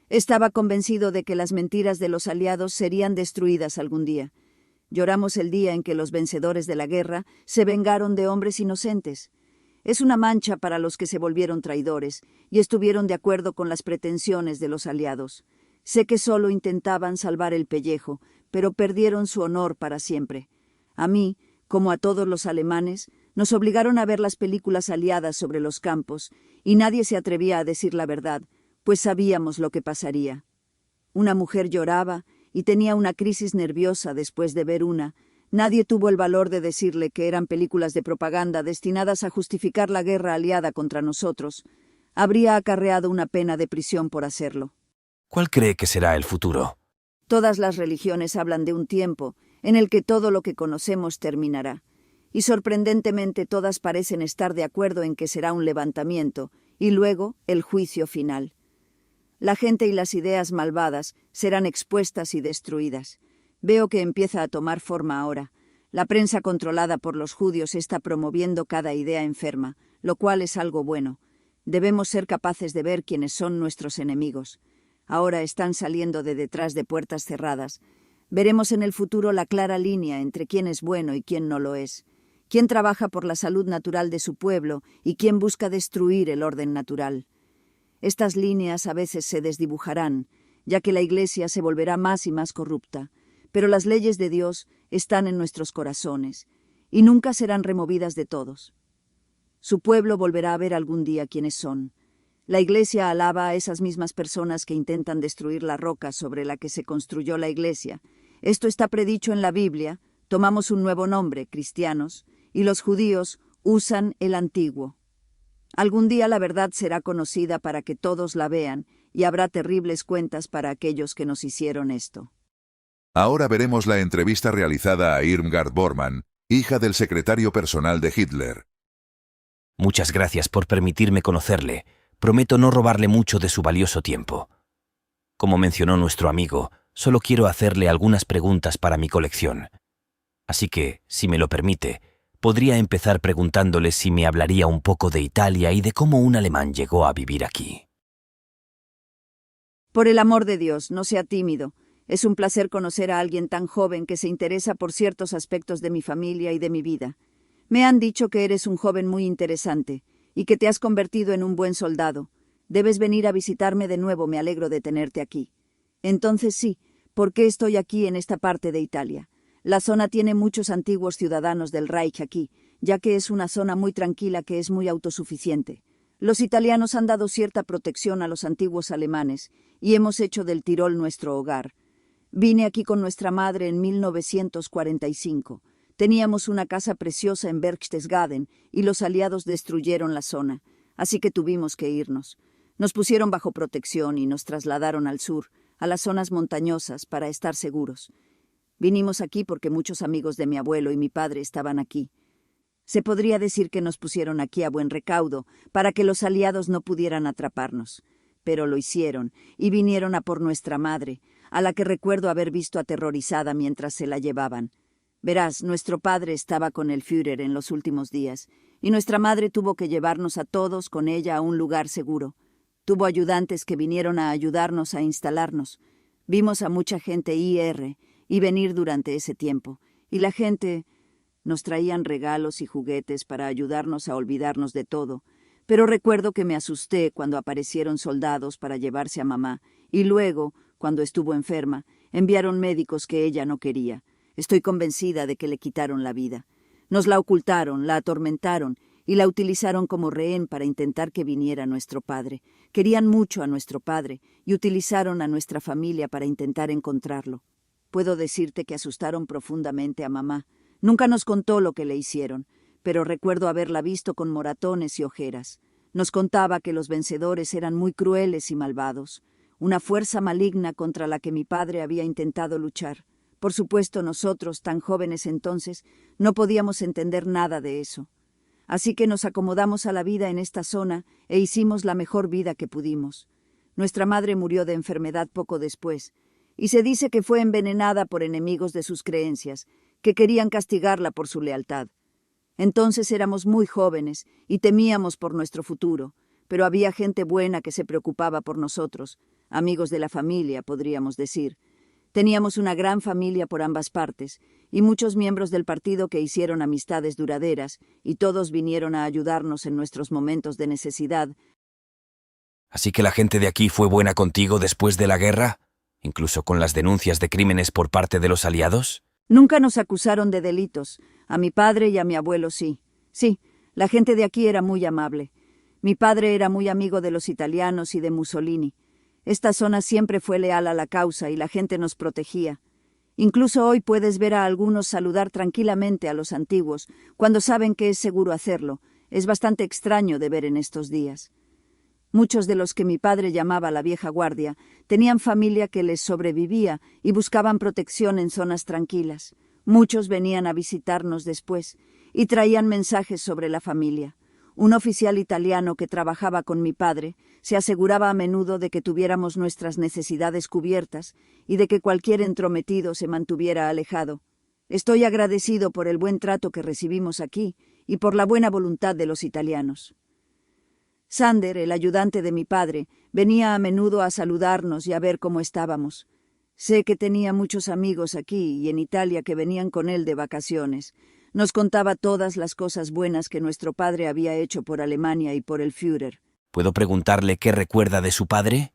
Estaba convencido de que las mentiras de los aliados serían destruidas algún día. Lloramos el día en que los vencedores de la guerra se vengaron de hombres inocentes. Es una mancha para los que se volvieron traidores y estuvieron de acuerdo con las pretensiones de los aliados. Sé que solo intentaban salvar el pellejo, pero perdieron su honor para siempre. A mí, como a todos los alemanes, nos obligaron a ver las películas aliadas sobre los campos, y nadie se atrevía a decir la verdad, pues sabíamos lo que pasaría. Una mujer lloraba y tenía una crisis nerviosa después de ver una. Nadie tuvo el valor de decirle que eran películas de propaganda destinadas a justificar la guerra aliada contra nosotros. Habría acarreado una pena de prisión por hacerlo. ¿Cuál cree que será el futuro? Todas las religiones hablan de un tiempo en el que todo lo que conocemos terminará, y sorprendentemente todas parecen estar de acuerdo en que será un levantamiento y luego el juicio final. La gente y las ideas malvadas serán expuestas y destruidas. Veo que empieza a tomar forma ahora. La prensa controlada por los judíos está promoviendo cada idea enferma, lo cual es algo bueno. Debemos ser capaces de ver quiénes son nuestros enemigos. Ahora están saliendo de detrás de puertas cerradas. Veremos en el futuro la clara línea entre quién es bueno y quién no lo es, quién trabaja por la salud natural de su pueblo y quién busca destruir el orden natural. Estas líneas a veces se desdibujarán, ya que la Iglesia se volverá más y más corrupta, pero las leyes de Dios están en nuestros corazones y nunca serán removidas de todos. Su pueblo volverá a ver algún día quiénes son. La Iglesia alaba a esas mismas personas que intentan destruir la roca sobre la que se construyó la Iglesia. Esto está predicho en la Biblia, tomamos un nuevo nombre, cristianos, y los judíos usan el antiguo. Algún día la verdad será conocida para que todos la vean, y habrá terribles cuentas para aquellos que nos hicieron esto. Ahora veremos la entrevista realizada a Irmgard Bormann, hija del secretario personal de Hitler. Muchas gracias por permitirme conocerle. Prometo no robarle mucho de su valioso tiempo. Como mencionó nuestro amigo, solo quiero hacerle algunas preguntas para mi colección. Así que, si me lo permite, podría empezar preguntándole si me hablaría un poco de Italia y de cómo un alemán llegó a vivir aquí. Por el amor de Dios, no sea tímido. Es un placer conocer a alguien tan joven que se interesa por ciertos aspectos de mi familia y de mi vida. Me han dicho que eres un joven muy interesante y que te has convertido en un buen soldado. Debes venir a visitarme de nuevo, me alegro de tenerte aquí. Entonces sí, ¿por qué estoy aquí en esta parte de Italia? La zona tiene muchos antiguos ciudadanos del Reich aquí, ya que es una zona muy tranquila que es muy autosuficiente. Los italianos han dado cierta protección a los antiguos alemanes y hemos hecho del Tirol nuestro hogar. Vine aquí con nuestra madre en 1945. Teníamos una casa preciosa en Berchtesgaden y los aliados destruyeron la zona, así que tuvimos que irnos. Nos pusieron bajo protección y nos trasladaron al sur, a las zonas montañosas, para estar seguros. Vinimos aquí porque muchos amigos de mi abuelo y mi padre estaban aquí. Se podría decir que nos pusieron aquí a buen recaudo, para que los aliados no pudieran atraparnos. Pero lo hicieron, y vinieron a por nuestra madre, a la que recuerdo haber visto aterrorizada mientras se la llevaban. Verás, nuestro padre estaba con el Führer en los últimos días, y nuestra madre tuvo que llevarnos a todos con ella a un lugar seguro. Tuvo ayudantes que vinieron a ayudarnos a instalarnos. Vimos a mucha gente IR y venir durante ese tiempo, y la gente nos traían regalos y juguetes para ayudarnos a olvidarnos de todo, pero recuerdo que me asusté cuando aparecieron soldados para llevarse a mamá, y luego, cuando estuvo enferma, enviaron médicos que ella no quería. Estoy convencida de que le quitaron la vida. Nos la ocultaron, la atormentaron y la utilizaron como rehén para intentar que viniera nuestro padre. Querían mucho a nuestro padre y utilizaron a nuestra familia para intentar encontrarlo. Puedo decirte que asustaron profundamente a mamá. Nunca nos contó lo que le hicieron, pero recuerdo haberla visto con moratones y ojeras. Nos contaba que los vencedores eran muy crueles y malvados, una fuerza maligna contra la que mi padre había intentado luchar. Por supuesto, nosotros, tan jóvenes entonces, no podíamos entender nada de eso. Así que nos acomodamos a la vida en esta zona e hicimos la mejor vida que pudimos. Nuestra madre murió de enfermedad poco después, y se dice que fue envenenada por enemigos de sus creencias, que querían castigarla por su lealtad. Entonces éramos muy jóvenes y temíamos por nuestro futuro, pero había gente buena que se preocupaba por nosotros, amigos de la familia, podríamos decir. Teníamos una gran familia por ambas partes, y muchos miembros del partido que hicieron amistades duraderas, y todos vinieron a ayudarnos en nuestros momentos de necesidad. ¿Así que la gente de aquí fue buena contigo después de la guerra? ¿Incluso con las denuncias de crímenes por parte de los aliados? Nunca nos acusaron de delitos. A mi padre y a mi abuelo sí. Sí, la gente de aquí era muy amable. Mi padre era muy amigo de los italianos y de Mussolini. Esta zona siempre fue leal a la causa y la gente nos protegía. Incluso hoy puedes ver a algunos saludar tranquilamente a los antiguos, cuando saben que es seguro hacerlo. Es bastante extraño de ver en estos días. Muchos de los que mi padre llamaba la vieja guardia tenían familia que les sobrevivía y buscaban protección en zonas tranquilas. Muchos venían a visitarnos después y traían mensajes sobre la familia. Un oficial italiano que trabajaba con mi padre se aseguraba a menudo de que tuviéramos nuestras necesidades cubiertas y de que cualquier entrometido se mantuviera alejado. Estoy agradecido por el buen trato que recibimos aquí y por la buena voluntad de los italianos. Sander, el ayudante de mi padre, venía a menudo a saludarnos y a ver cómo estábamos. Sé que tenía muchos amigos aquí y en Italia que venían con él de vacaciones. Nos contaba todas las cosas buenas que nuestro padre había hecho por Alemania y por el Führer. ¿Puedo preguntarle qué recuerda de su padre?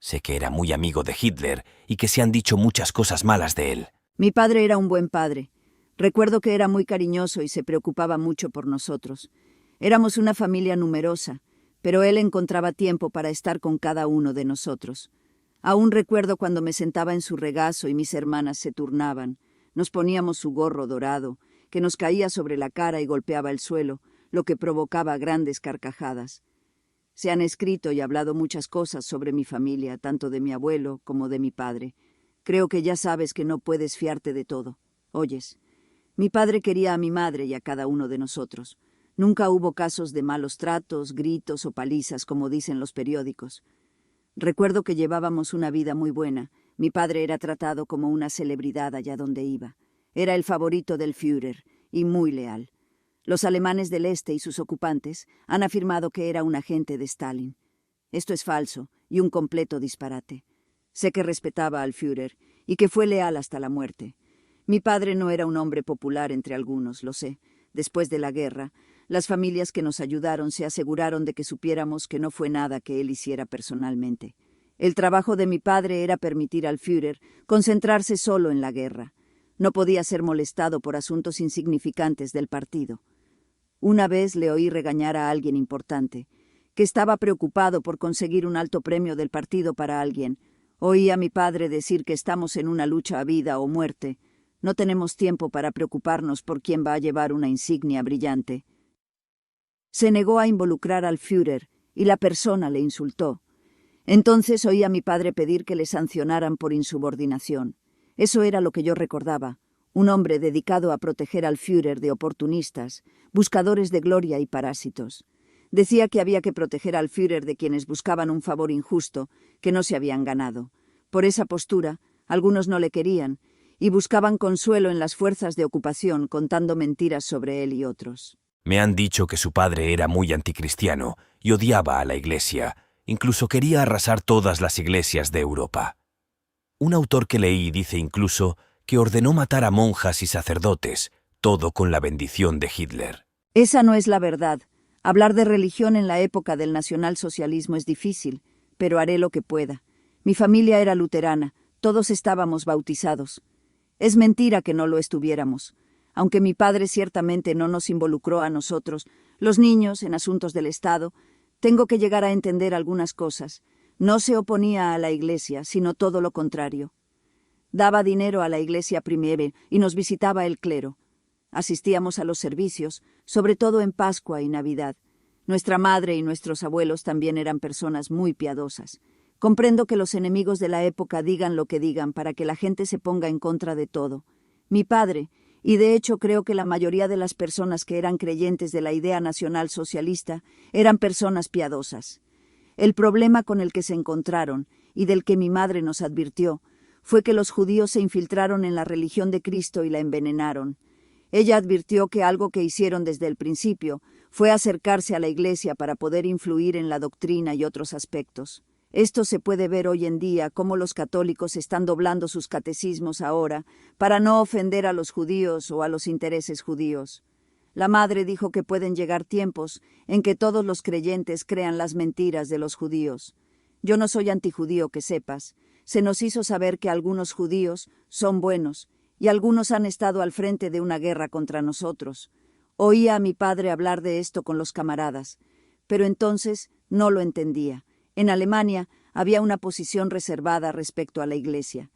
Sé que era muy amigo de Hitler y que se han dicho muchas cosas malas de él. Mi padre era un buen padre. Recuerdo que era muy cariñoso y se preocupaba mucho por nosotros. Éramos una familia numerosa, pero él encontraba tiempo para estar con cada uno de nosotros. Aún recuerdo cuando me sentaba en su regazo y mis hermanas se turnaban. Nos poníamos su gorro dorado, que nos caía sobre la cara y golpeaba el suelo, lo que provocaba grandes carcajadas. Se han escrito y hablado muchas cosas sobre mi familia, tanto de mi abuelo como de mi padre. Creo que ya sabes que no puedes fiarte de todo. Oyes, mi padre quería a mi madre y a cada uno de nosotros. Nunca hubo casos de malos tratos, gritos o palizas, como dicen los periódicos. Recuerdo que llevábamos una vida muy buena. Mi padre era tratado como una celebridad allá donde iba. Era el favorito del Führer y muy leal. Los alemanes del Este y sus ocupantes han afirmado que era un agente de Stalin. Esto es falso y un completo disparate. Sé que respetaba al Führer y que fue leal hasta la muerte. Mi padre no era un hombre popular entre algunos, lo sé. Después de la guerra, las familias que nos ayudaron se aseguraron de que supiéramos que no fue nada que él hiciera personalmente. El trabajo de mi padre era permitir al Führer concentrarse solo en la guerra. No podía ser molestado por asuntos insignificantes del partido. Una vez le oí regañar a alguien importante, que estaba preocupado por conseguir un alto premio del partido para alguien. Oí a mi padre decir que estamos en una lucha a vida o muerte. No tenemos tiempo para preocuparnos por quién va a llevar una insignia brillante. Se negó a involucrar al Führer y la persona le insultó. Entonces oí a mi padre pedir que le sancionaran por insubordinación. Eso era lo que yo recordaba, un hombre dedicado a proteger al Führer de oportunistas, buscadores de gloria y parásitos. Decía que había que proteger al Führer de quienes buscaban un favor injusto que no se habían ganado. Por esa postura, algunos no le querían y buscaban consuelo en las fuerzas de ocupación contando mentiras sobre él y otros. Me han dicho que su padre era muy anticristiano y odiaba a la Iglesia. Incluso quería arrasar todas las iglesias de Europa. Un autor que leí dice incluso que ordenó matar a monjas y sacerdotes, todo con la bendición de Hitler. Esa no es la verdad. Hablar de religión en la época del nacionalsocialismo es difícil, pero haré lo que pueda. Mi familia era luterana, todos estábamos bautizados. Es mentira que no lo estuviéramos. Aunque mi padre ciertamente no nos involucró a nosotros, los niños, en asuntos del Estado, tengo que llegar a entender algunas cosas. No se oponía a la Iglesia, sino todo lo contrario. Daba dinero a la Iglesia Primeve y nos visitaba el clero. Asistíamos a los servicios, sobre todo en Pascua y Navidad. Nuestra madre y nuestros abuelos también eran personas muy piadosas. Comprendo que los enemigos de la época digan lo que digan para que la gente se ponga en contra de todo. Mi padre, y de hecho creo que la mayoría de las personas que eran creyentes de la idea nacional socialista, eran personas piadosas. El problema con el que se encontraron, y del que mi madre nos advirtió, fue que los judíos se infiltraron en la religión de Cristo y la envenenaron. Ella advirtió que algo que hicieron desde el principio fue acercarse a la Iglesia para poder influir en la doctrina y otros aspectos. Esto se puede ver hoy en día cómo los católicos están doblando sus catecismos ahora para no ofender a los judíos o a los intereses judíos. La madre dijo que pueden llegar tiempos en que todos los creyentes crean las mentiras de los judíos. Yo no soy antijudío, que sepas. Se nos hizo saber que algunos judíos son buenos y algunos han estado al frente de una guerra contra nosotros. Oía a mi padre hablar de esto con los camaradas, pero entonces no lo entendía. En Alemania había una posición reservada respecto a la Iglesia.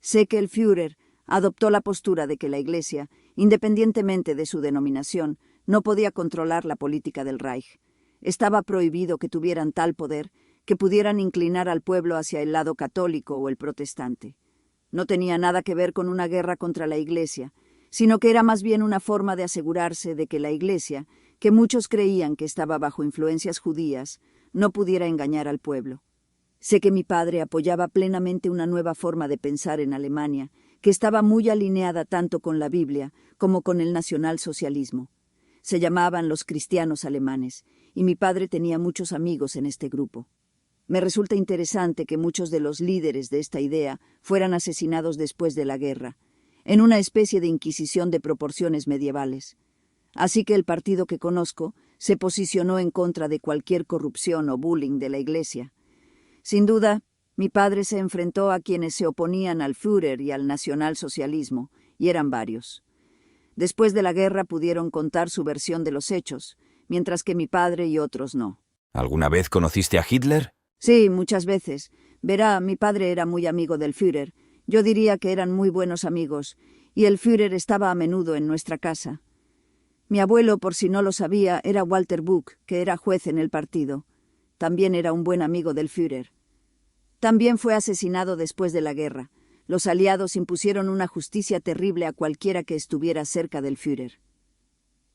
Sé que el Führer adoptó la postura de que la Iglesia, independientemente de su denominación, no podía controlar la política del Reich. Estaba prohibido que tuvieran tal poder que pudieran inclinar al pueblo hacia el lado católico o el protestante. No tenía nada que ver con una guerra contra la Iglesia, sino que era más bien una forma de asegurarse de que la Iglesia, que muchos creían que estaba bajo influencias judías, no pudiera engañar al pueblo. Sé que mi padre apoyaba plenamente una nueva forma de pensar en Alemania, que estaba muy alineada tanto con la Biblia como con el nacionalsocialismo. Se llamaban los cristianos alemanes, y mi padre tenía muchos amigos en este grupo. Me resulta interesante que muchos de los líderes de esta idea fueran asesinados después de la guerra, en una especie de inquisición de proporciones medievales. Así que el partido que conozco se posicionó en contra de cualquier corrupción o bullying de la Iglesia. Sin duda, mi padre se enfrentó a quienes se oponían al Führer y al nacionalsocialismo, y eran varios. Después de la guerra pudieron contar su versión de los hechos, mientras que mi padre y otros no. ¿Alguna vez conociste a Hitler? Sí, muchas veces. Verá, mi padre era muy amigo del Führer. Yo diría que eran muy buenos amigos, y el Führer estaba a menudo en nuestra casa. Mi abuelo, por si no lo sabía, era Walter Buch, que era juez en el partido. También era un buen amigo del Führer. También fue asesinado después de la guerra. Los aliados impusieron una justicia terrible a cualquiera que estuviera cerca del Führer.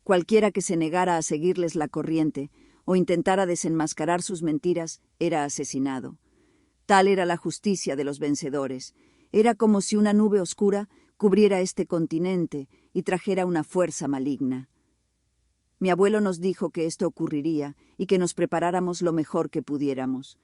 Cualquiera que se negara a seguirles la corriente o intentara desenmascarar sus mentiras era asesinado. Tal era la justicia de los vencedores. Era como si una nube oscura cubriera este continente y trajera una fuerza maligna. Mi abuelo nos dijo que esto ocurriría y que nos preparáramos lo mejor que pudiéramos.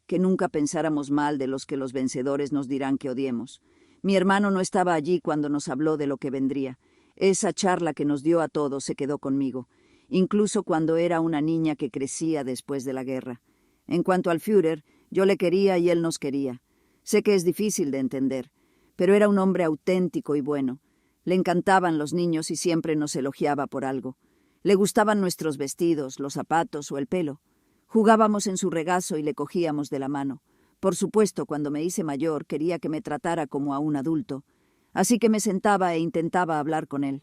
Que nunca pensáramos mal de los que los vencedores nos dirán que odiemos. Mi hermano no estaba allí cuando nos habló de lo que vendría. Esa charla que nos dio a todos se quedó conmigo, incluso cuando era una niña que crecía después de la guerra. En cuanto al Führer, yo le quería y él nos quería. Sé que es difícil de entender, pero era un hombre auténtico y bueno. Le encantaban los niños y siempre nos elogiaba por algo. Le gustaban nuestros vestidos, los zapatos o el pelo. Jugábamos en su regazo y le cogíamos de la mano. Por supuesto, cuando me hice mayor, quería que me tratara como a un adulto. Así que me sentaba e intentaba hablar con él.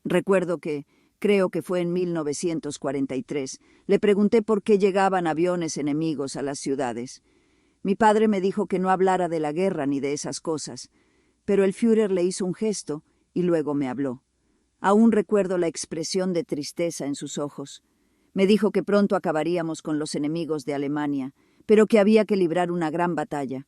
Recuerdo que, creo que fue en 1943, le pregunté por qué llegaban aviones enemigos a las ciudades. Mi padre me dijo que no hablara de la guerra ni de esas cosas, pero el Führer le hizo un gesto y luego me habló. Aún recuerdo la expresión de tristeza en sus ojos. Me dijo que pronto acabaríamos con los enemigos de Alemania, pero que había que librar una gran batalla.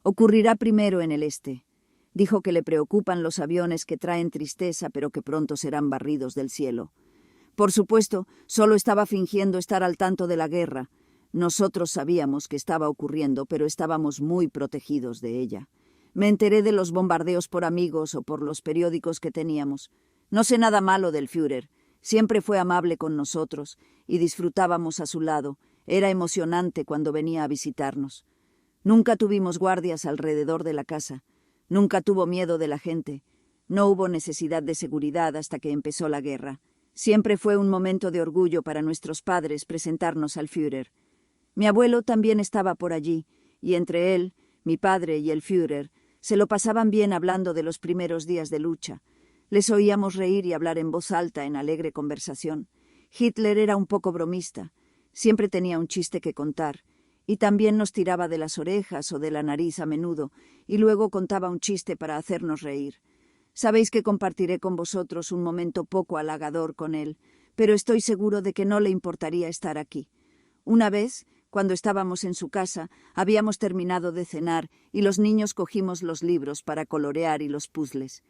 Ocurrirá primero en el este. Dijo que le preocupan los aviones que traen tristeza, pero que pronto serán barridos del cielo. Por supuesto, solo estaba fingiendo estar al tanto de la guerra. Nosotros sabíamos que estaba ocurriendo, pero estábamos muy protegidos de ella. Me enteré de los bombardeos por amigos o por los periódicos que teníamos. No sé nada malo del Führer. Siempre fue amable con nosotros y disfrutábamos a su lado. Era emocionante cuando venía a visitarnos. Nunca tuvimos guardias alrededor de la casa. Nunca tuvo miedo de la gente. No hubo necesidad de seguridad hasta que empezó la guerra. Siempre fue un momento de orgullo para nuestros padres presentarnos al Führer. Mi abuelo también estaba por allí, y entre él, mi padre y el Führer se lo pasaban bien hablando de los primeros días de lucha. Les oíamos reír y hablar en voz alta en alegre conversación. Hitler era un poco bromista. Siempre tenía un chiste que contar, y también nos tiraba de las orejas o de la nariz a menudo, y luego contaba un chiste para hacernos reír. Sabéis que compartiré con vosotros un momento poco halagador con él, pero estoy seguro de que no le importaría estar aquí. Una vez, cuando estábamos en su casa, habíamos terminado de cenar y los niños cogimos los libros para colorear y los puzzles.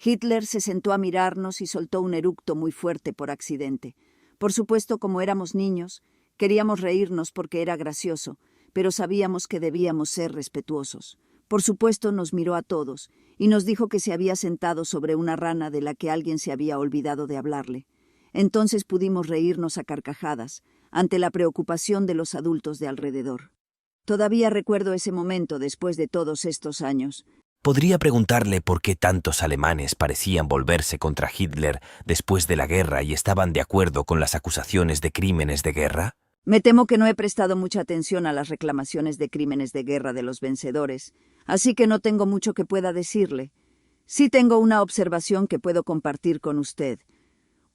Hitler se sentó a mirarnos y soltó un eructo muy fuerte por accidente. Por supuesto, como éramos niños, queríamos reírnos porque era gracioso, pero sabíamos que debíamos ser respetuosos. Por supuesto, nos miró a todos y nos dijo que se había sentado sobre una rana de la que alguien se había olvidado de hablarle. Entonces pudimos reírnos a carcajadas ante la preocupación de los adultos de alrededor. Todavía recuerdo ese momento después de todos estos años. ¿Podría preguntarle por qué tantos alemanes parecían volverse contra Hitler después de la guerra y estaban de acuerdo con las acusaciones de crímenes de guerra? Me temo que no he prestado mucha atención a las reclamaciones de crímenes de guerra de los vencedores, así que no tengo mucho que pueda decirle. Sí tengo una observación que puedo compartir con usted.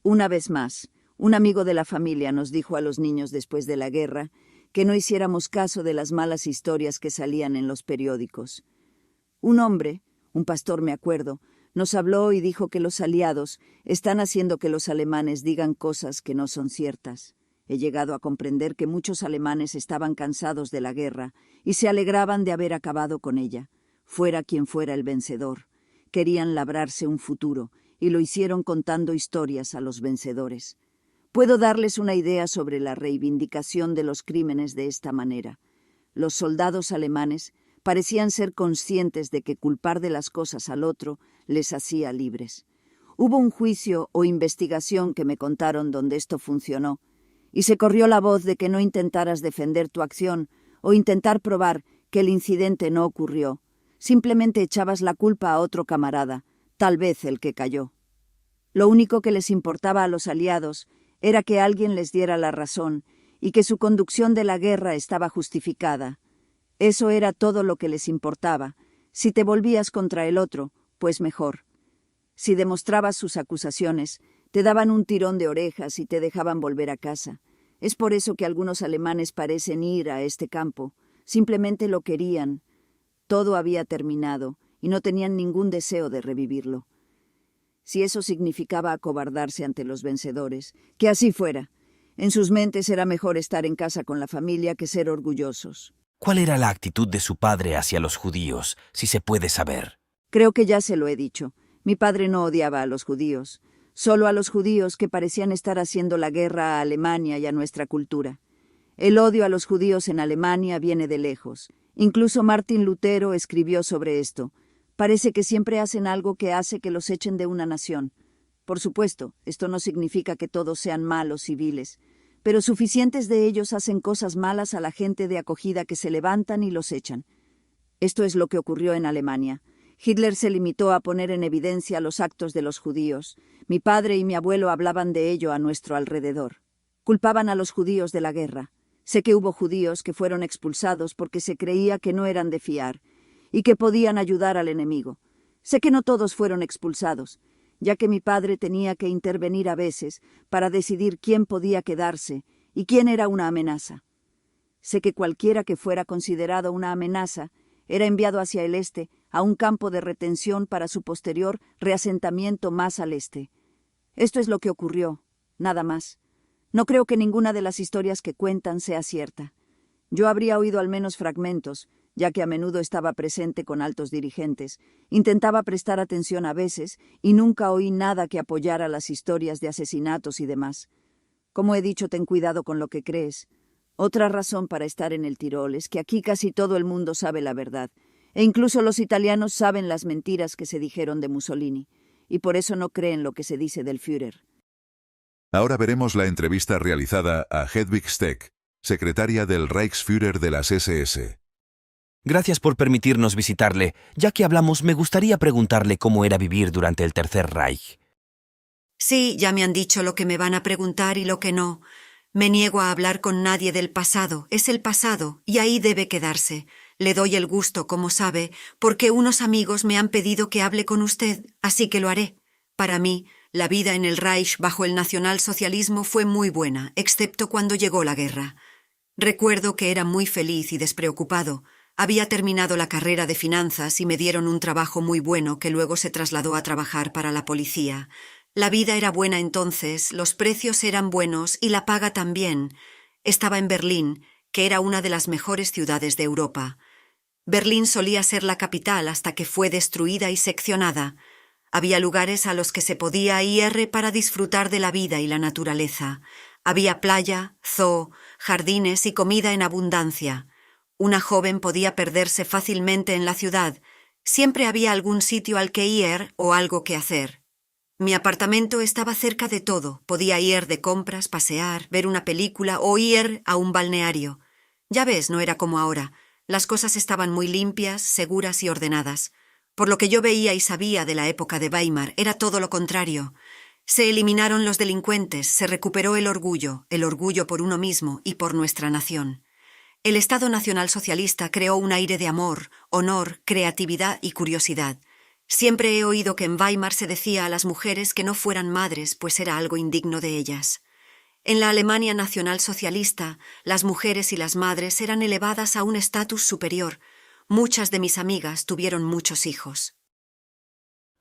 Una vez más, un amigo de la familia nos dijo a los niños después de la guerra que no hiciéramos caso de las malas historias que salían en los periódicos. Un hombre, un pastor me acuerdo, nos habló y dijo que los aliados están haciendo que los alemanes digan cosas que no son ciertas. He llegado a comprender que muchos alemanes estaban cansados de la guerra y se alegraban de haber acabado con ella. Fuera quien fuera el vencedor, querían labrarse un futuro y lo hicieron contando historias a los vencedores. Puedo darles una idea sobre la reivindicación de los crímenes de esta manera. Los soldados alemanes parecían ser conscientes de que culpar de las cosas al otro les hacía libres. Hubo un juicio o investigación que me contaron donde esto funcionó, y se corrió la voz de que no intentaras defender tu acción o intentar probar que el incidente no ocurrió. Simplemente echabas la culpa a otro camarada, tal vez el que cayó. Lo único que les importaba a los aliados era que alguien les diera la razón y que su conducción de la guerra estaba justificada. Eso era todo lo que les importaba. Si te volvías contra el otro, pues mejor. Si demostrabas sus acusaciones, te daban un tirón de orejas y te dejaban volver a casa. Es por eso que algunos alemanes parecen ir a este campo. Simplemente lo querían. Todo había terminado y no tenían ningún deseo de revivirlo. Si eso significaba acobardarse ante los vencedores, que así fuera. En sus mentes era mejor estar en casa con la familia que ser orgullosos. ¿Cuál era la actitud de su padre hacia los judíos, si se puede saber? Creo que ya se lo he dicho. Mi padre no odiaba a los judíos, solo a los judíos que parecían estar haciendo la guerra a Alemania y a nuestra cultura. El odio a los judíos en Alemania viene de lejos. Incluso Martín Lutero escribió sobre esto. Parece que siempre hacen algo que hace que los echen de una nación. Por supuesto, esto no significa que todos sean malos y viles, pero suficientes de ellos hacen cosas malas a la gente de acogida que se levantan y los echan. Esto es lo que ocurrió en Alemania. Hitler se limitó a poner en evidencia los actos de los judíos. Mi padre y mi abuelo hablaban de ello a nuestro alrededor. Culpaban a los judíos de la guerra. Sé que hubo judíos que fueron expulsados porque se creía que no eran de fiar y que podían ayudar al enemigo. Sé que no todos fueron expulsados, ya que mi padre tenía que intervenir a veces para decidir quién podía quedarse y quién era una amenaza. Sé que cualquiera que fuera considerado una amenaza era enviado hacia el este a un campo de retención para su posterior reasentamiento más al este. Esto es lo que ocurrió, nada más. No creo que ninguna de las historias que cuentan sea cierta. Yo habría oído al menos fragmentos, ya que a menudo estaba presente con altos dirigentes. Intentaba prestar atención a veces y nunca oí nada que apoyara las historias de asesinatos y demás. Como he dicho, ten cuidado con lo que crees. Otra razón para estar en el Tirol es que aquí casi todo el mundo sabe la verdad, e incluso los italianos saben las mentiras que se dijeron de Mussolini, y por eso no creen lo que se dice del Führer. Ahora veremos la entrevista realizada a Hedwig Steck, secretaria del Reichsführer de las SS. Gracias por permitirnos visitarle. Ya que hablamos, me gustaría preguntarle cómo era vivir durante el Tercer Reich. Sí, ya me han dicho lo que me van a preguntar y lo que no. Me niego a hablar con nadie del pasado. Es el pasado, y ahí debe quedarse. Le doy el gusto, como sabe, porque unos amigos me han pedido que hable con usted, así que lo haré. Para mí, la vida en el Reich bajo el nacionalsocialismo fue muy buena, excepto cuando llegó la guerra. Recuerdo que era muy feliz y despreocupado. Había terminado la carrera de finanzas y me dieron un trabajo muy bueno que luego se trasladó a trabajar para la policía. La vida era buena entonces, los precios eran buenos y la paga también. Estaba en Berlín, que era una de las mejores ciudades de Europa. Berlín solía ser la capital hasta que fue destruida y seccionada. Había lugares a los que se podía ir para disfrutar de la vida y la naturaleza. Había playa, zoo, jardines y comida en abundancia. Una joven podía perderse fácilmente en la ciudad. Siempre había algún sitio al que ir o algo que hacer. Mi apartamento estaba cerca de todo. Podía ir de compras, pasear, ver una película o ir a un balneario. Ya ves, no era como ahora. Las cosas estaban muy limpias, seguras y ordenadas. Por lo que yo veía y sabía de la época de Weimar, era todo lo contrario. Se eliminaron los delincuentes, se recuperó el orgullo por uno mismo y por nuestra nación. El Estado Nacional Socialista creó un aire de amor, honor, creatividad y curiosidad. Siempre he oído que en Weimar se decía a las mujeres que no fueran madres, pues era algo indigno de ellas. En la Alemania Nacional Socialista, las mujeres y las madres eran elevadas a un estatus superior. Muchas de mis amigas tuvieron muchos hijos.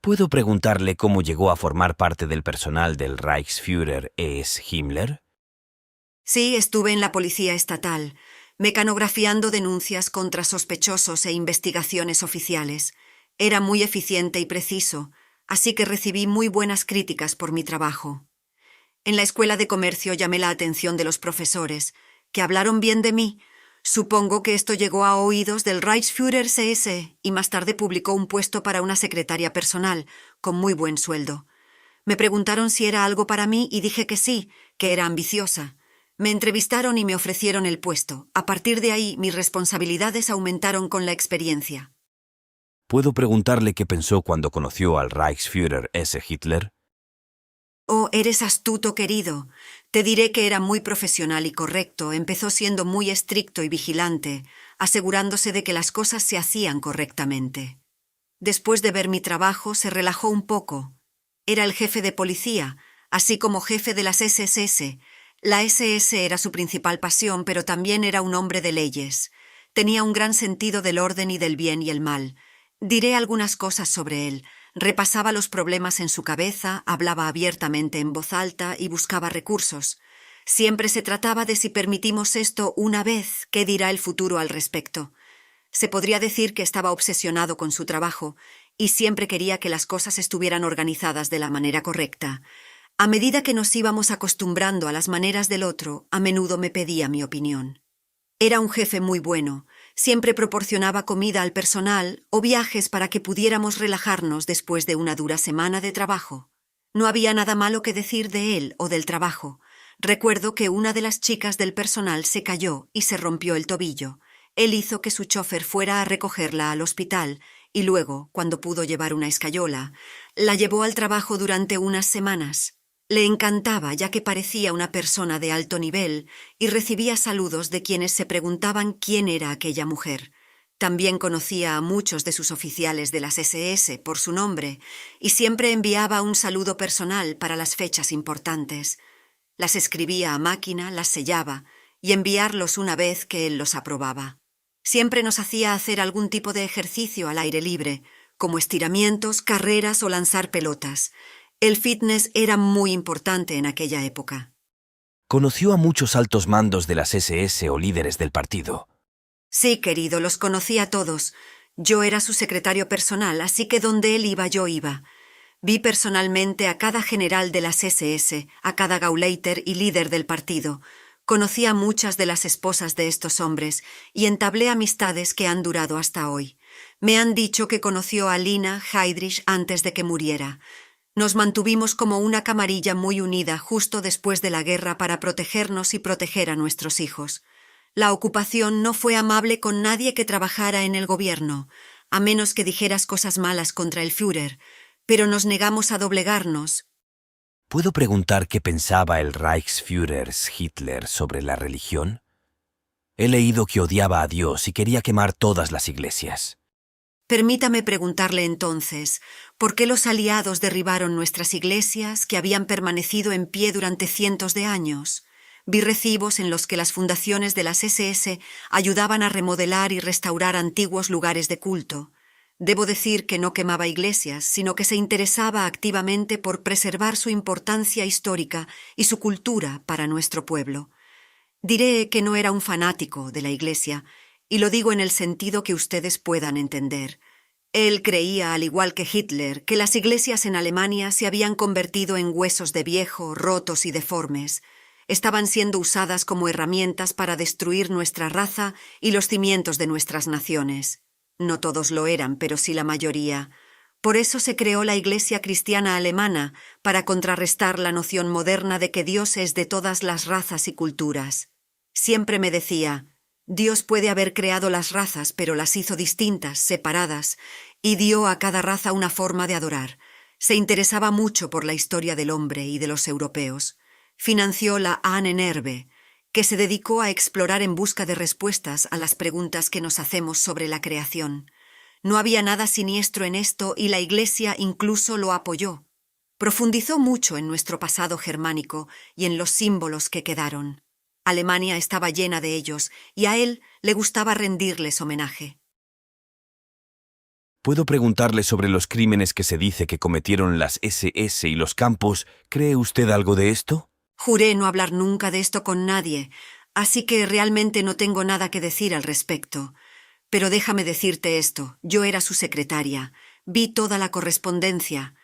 ¿Puedo preguntarle cómo llegó a formar parte del personal del Reichsführer ES Himmler? Sí, estuve en la policía estatal, mecanografiando denuncias contra sospechosos e investigaciones oficiales. Era muy eficiente y preciso, así que recibí muy buenas críticas por mi trabajo. En la escuela de comercio llamé la atención de los profesores, que hablaron bien de mí. Supongo que esto llegó a oídos del Reichsführer SS y más tarde publicó un puesto para una secretaria personal, con muy buen sueldo. Me preguntaron si era algo para mí y dije que sí, que era ambiciosa. Me entrevistaron y me ofrecieron el puesto. A partir de ahí, mis responsabilidades aumentaron con la experiencia. ¿Puedo preguntarle qué pensó cuando conoció al Reichsführer S. Hitler? Oh, eres astuto, querido. Te diré que era muy profesional y correcto. Empezó siendo muy estricto y vigilante, asegurándose de que las cosas se hacían correctamente. Después de ver mi trabajo, se relajó un poco. Era el jefe de policía, así como jefe de las SS. La SS era su principal pasión, pero también era un hombre de leyes. Tenía un gran sentido del orden y del bien y el mal. Diré algunas cosas sobre él. Repasaba los problemas en su cabeza, hablaba abiertamente en voz alta y buscaba recursos. Siempre se trataba de si permitimos esto una vez, ¿qué dirá el futuro al respecto? Se podría decir que estaba obsesionado con su trabajo y siempre quería que las cosas estuvieran organizadas de la manera correcta. A medida que nos íbamos acostumbrando a las maneras del otro, a menudo me pedía mi opinión. Era un jefe muy bueno. Siempre proporcionaba comida al personal o viajes para que pudiéramos relajarnos después de una dura semana de trabajo. No había nada malo que decir de él o del trabajo. Recuerdo que una de las chicas del personal se cayó y se rompió el tobillo. Él hizo que su chofer fuera a recogerla al hospital y luego, cuando pudo llevar una escayola, la llevó al trabajo durante unas semanas. Le encantaba, ya que parecía una persona de alto nivel y recibía saludos de quienes se preguntaban quién era aquella mujer. También conocía a muchos de sus oficiales de las SS por su nombre y siempre enviaba un saludo personal para las fechas importantes. Las escribía a máquina, las sellaba y enviarlos una vez que él los aprobaba. Siempre nos hacía hacer algún tipo de ejercicio al aire libre, como estiramientos, carreras o lanzar pelotas. El fitness era muy importante en aquella época. ¿Conoció a muchos altos mandos de las SS o líderes del partido? Sí, querido, los conocí a todos. Yo era su secretario personal, así que donde él iba, yo iba. Vi personalmente a cada general de las SS, a cada Gauleiter y líder del partido. Conocí a muchas de las esposas de estos hombres y entablé amistades que han durado hasta hoy. Me han dicho que conoció a Lina Heydrich antes de que muriera. Nos mantuvimos como una camarilla muy unida justo después de la guerra para protegernos y proteger a nuestros hijos. La ocupación no fue amable con nadie que trabajara en el gobierno, a menos que dijeras cosas malas contra el Führer, pero nos negamos a doblegarnos. ¿Puedo preguntar qué pensaba el Reichsführer Hitler sobre la religión? He leído que odiaba a Dios y quería quemar todas las iglesias. Permítame preguntarle entonces, ¿por qué los aliados derribaron nuestras iglesias que habían permanecido en pie durante cientos de años? Vi recibos en los que las fundaciones de las SS ayudaban a remodelar y restaurar antiguos lugares de culto. Debo decir que no quemaba iglesias, sino que se interesaba activamente por preservar su importancia histórica y su cultura para nuestro pueblo. Diré que no era un fanático de la iglesia, y lo digo en el sentido que ustedes puedan entender. Él creía, al igual que Hitler, que las iglesias en Alemania se habían convertido en huesos de viejo, rotos y deformes. Estaban siendo usadas como herramientas para destruir nuestra raza y los cimientos de nuestras naciones. No todos lo eran, pero sí la mayoría. Por eso se creó la Iglesia Cristiana Alemana, para contrarrestar la noción moderna de que Dios es de todas las razas y culturas. Siempre me decía: Dios puede haber creado las razas, pero las hizo distintas, separadas, y dio a cada raza una forma de adorar. Se interesaba mucho por la historia del hombre y de los europeos. Financió la Ahnenerbe, que se dedicó a explorar en busca de respuestas a las preguntas que nos hacemos sobre la creación. No había nada siniestro en esto y la Iglesia incluso lo apoyó. Profundizó mucho en nuestro pasado germánico y en los símbolos que quedaron. Alemania estaba llena de ellos y a él le gustaba rendirles homenaje. ¿Puedo preguntarle sobre los crímenes que se dice que cometieron las SS y los campos? ¿Cree usted algo de esto? Juré no hablar nunca de esto con nadie, así que realmente no tengo nada que decir al respecto. Pero déjame decirte esto, yo era su secretaria, vi toda la correspondencia,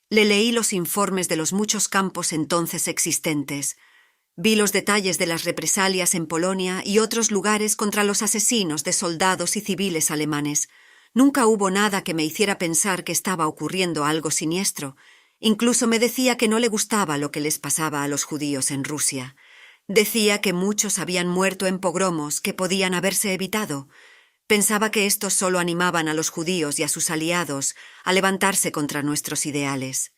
le leí los informes de los muchos campos entonces existentes, vi los detalles de las represalias en Polonia y otros lugares contra los asesinos de soldados y civiles alemanes. Nunca hubo nada que me hiciera pensar que estaba ocurriendo algo siniestro. Incluso me decía que no le gustaba lo que les pasaba a los judíos en Rusia. Decía que muchos habían muerto en pogromos que podían haberse evitado. Pensaba que estos solo animaban a los judíos y a sus aliados a levantarse contra nuestros ideales.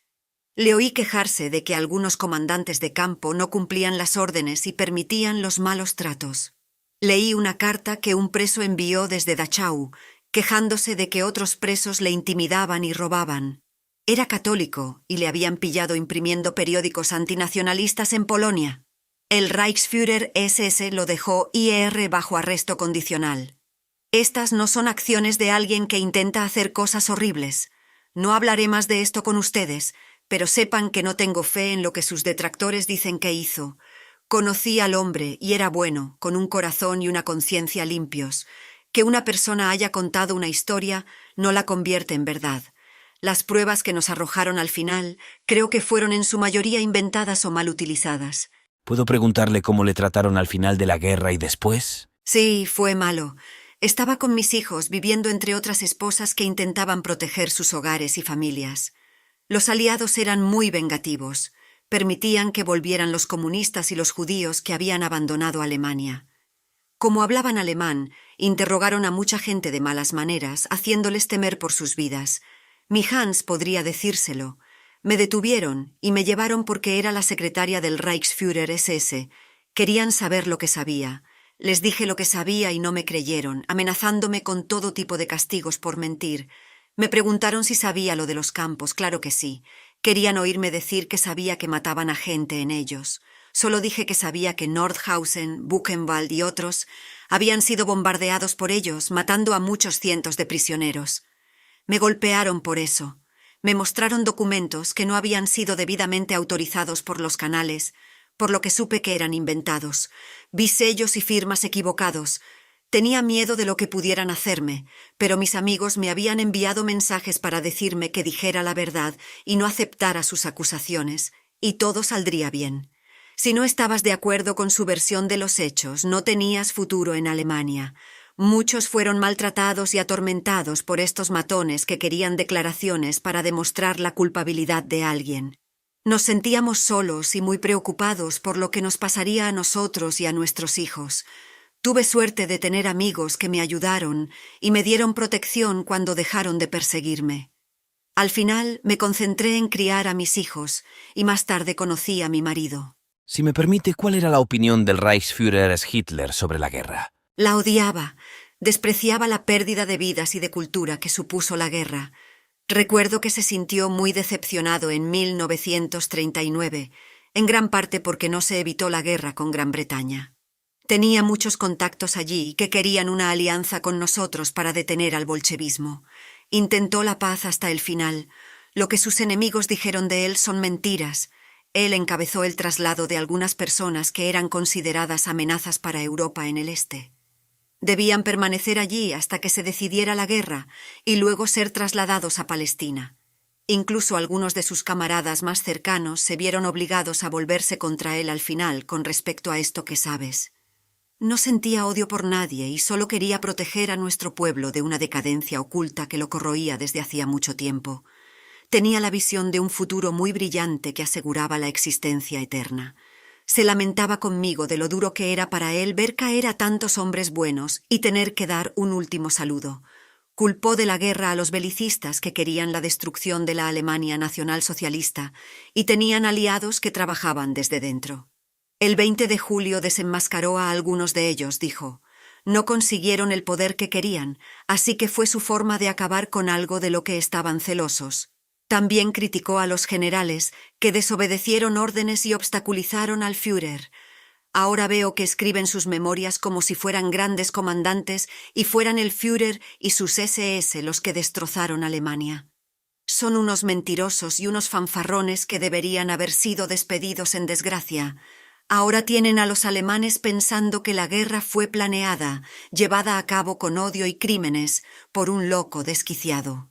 Le oí quejarse de que algunos comandantes de campo no cumplían las órdenes y permitían los malos tratos. Leí una carta que un preso envió desde Dachau, quejándose de que otros presos le intimidaban y robaban. Era católico y le habían pillado imprimiendo periódicos antinacionalistas en Polonia. El Reichsführer SS lo dejó IR bajo arresto condicional. Estas no son acciones de alguien que intenta hacer cosas horribles. No hablaré más de esto con ustedes, pero sepan que no tengo fe en lo que sus detractores dicen que hizo. Conocí al hombre y era bueno, con un corazón y una conciencia limpios. Que una persona haya contado una historia no la convierte en verdad. Las pruebas que nos arrojaron al final creo que fueron en su mayoría inventadas o mal utilizadas. ¿Puedo preguntarle cómo le trataron al final de la guerra y después? Sí, fue malo. Estaba con mis hijos, viviendo entre otras esposas que intentaban proteger sus hogares y familias. Los aliados eran muy vengativos. Permitían que volvieran los comunistas y los judíos que habían abandonado Alemania. Como hablaban alemán, interrogaron a mucha gente de malas maneras, haciéndoles temer por sus vidas. Mi Hans podría decírselo. Me detuvieron y me llevaron porque era la secretaria del Reichsführer SS. Querían saber lo que sabía. Les dije lo que sabía y no me creyeron, amenazándome con todo tipo de castigos por mentir. Me preguntaron si sabía lo de los campos, claro que sí. Querían oírme decir que sabía que mataban a gente en ellos. Solo dije que sabía que Nordhausen, Buchenwald y otros habían sido bombardeados por ellos, matando a muchos cientos de prisioneros. Me golpearon por eso. Me mostraron documentos que no habían sido debidamente autorizados por los canales, por lo que supe que eran inventados. Vi sellos y firmas equivocados. Tenía miedo de lo que pudieran hacerme, pero mis amigos me habían enviado mensajes para decirme que dijera la verdad y no aceptara sus acusaciones, y todo saldría bien. Si no estabas de acuerdo con su versión de los hechos, no tenías futuro en Alemania. Muchos fueron maltratados y atormentados por estos matones que querían declaraciones para demostrar la culpabilidad de alguien. Nos sentíamos solos y muy preocupados por lo que nos pasaría a nosotros y a nuestros hijos. Tuve suerte de tener amigos que me ayudaron y me dieron protección cuando dejaron de perseguirme. Al final me concentré en criar a mis hijos y más tarde conocí a mi marido. Si me permite, ¿cuál era la opinión del Reichsführer Hitler sobre la guerra? La odiaba, despreciaba la pérdida de vidas y de cultura que supuso la guerra. Recuerdo que se sintió muy decepcionado en 1939, en gran parte porque no se evitó la guerra con Gran Bretaña. Tenía muchos contactos allí que querían una alianza con nosotros para detener al bolchevismo. Intentó la paz hasta el final. Lo que sus enemigos dijeron de él son mentiras. Él encabezó el traslado de algunas personas que eran consideradas amenazas para Europa en el este. Debían permanecer allí hasta que se decidiera la guerra y luego ser trasladados a Palestina. Incluso algunos de sus camaradas más cercanos se vieron obligados a volverse contra él al final con respecto a esto que sabes. No sentía odio por nadie y solo quería proteger a nuestro pueblo de una decadencia oculta que lo corroía desde hacía mucho tiempo. Tenía la visión de un futuro muy brillante que aseguraba la existencia eterna. Se lamentaba conmigo de lo duro que era para él ver caer a tantos hombres buenos y tener que dar un último saludo. Culpó de la guerra a los belicistas que querían la destrucción de la Alemania nacionalsocialista y tenían aliados que trabajaban desde dentro. El 20 de julio desenmascaró a algunos de ellos, dijo. No consiguieron el poder que querían, así que fue su forma de acabar con algo de lo que estaban celosos. También criticó a los generales que desobedecieron órdenes y obstaculizaron al Führer. Ahora veo que escriben sus memorias como si fueran grandes comandantes y fueran el Führer y sus SS los que destrozaron Alemania. Son unos mentirosos y unos fanfarrones que deberían haber sido despedidos en desgracia. Ahora tienen a los alemanes pensando que la guerra fue planeada, llevada a cabo con odio y crímenes por un loco desquiciado.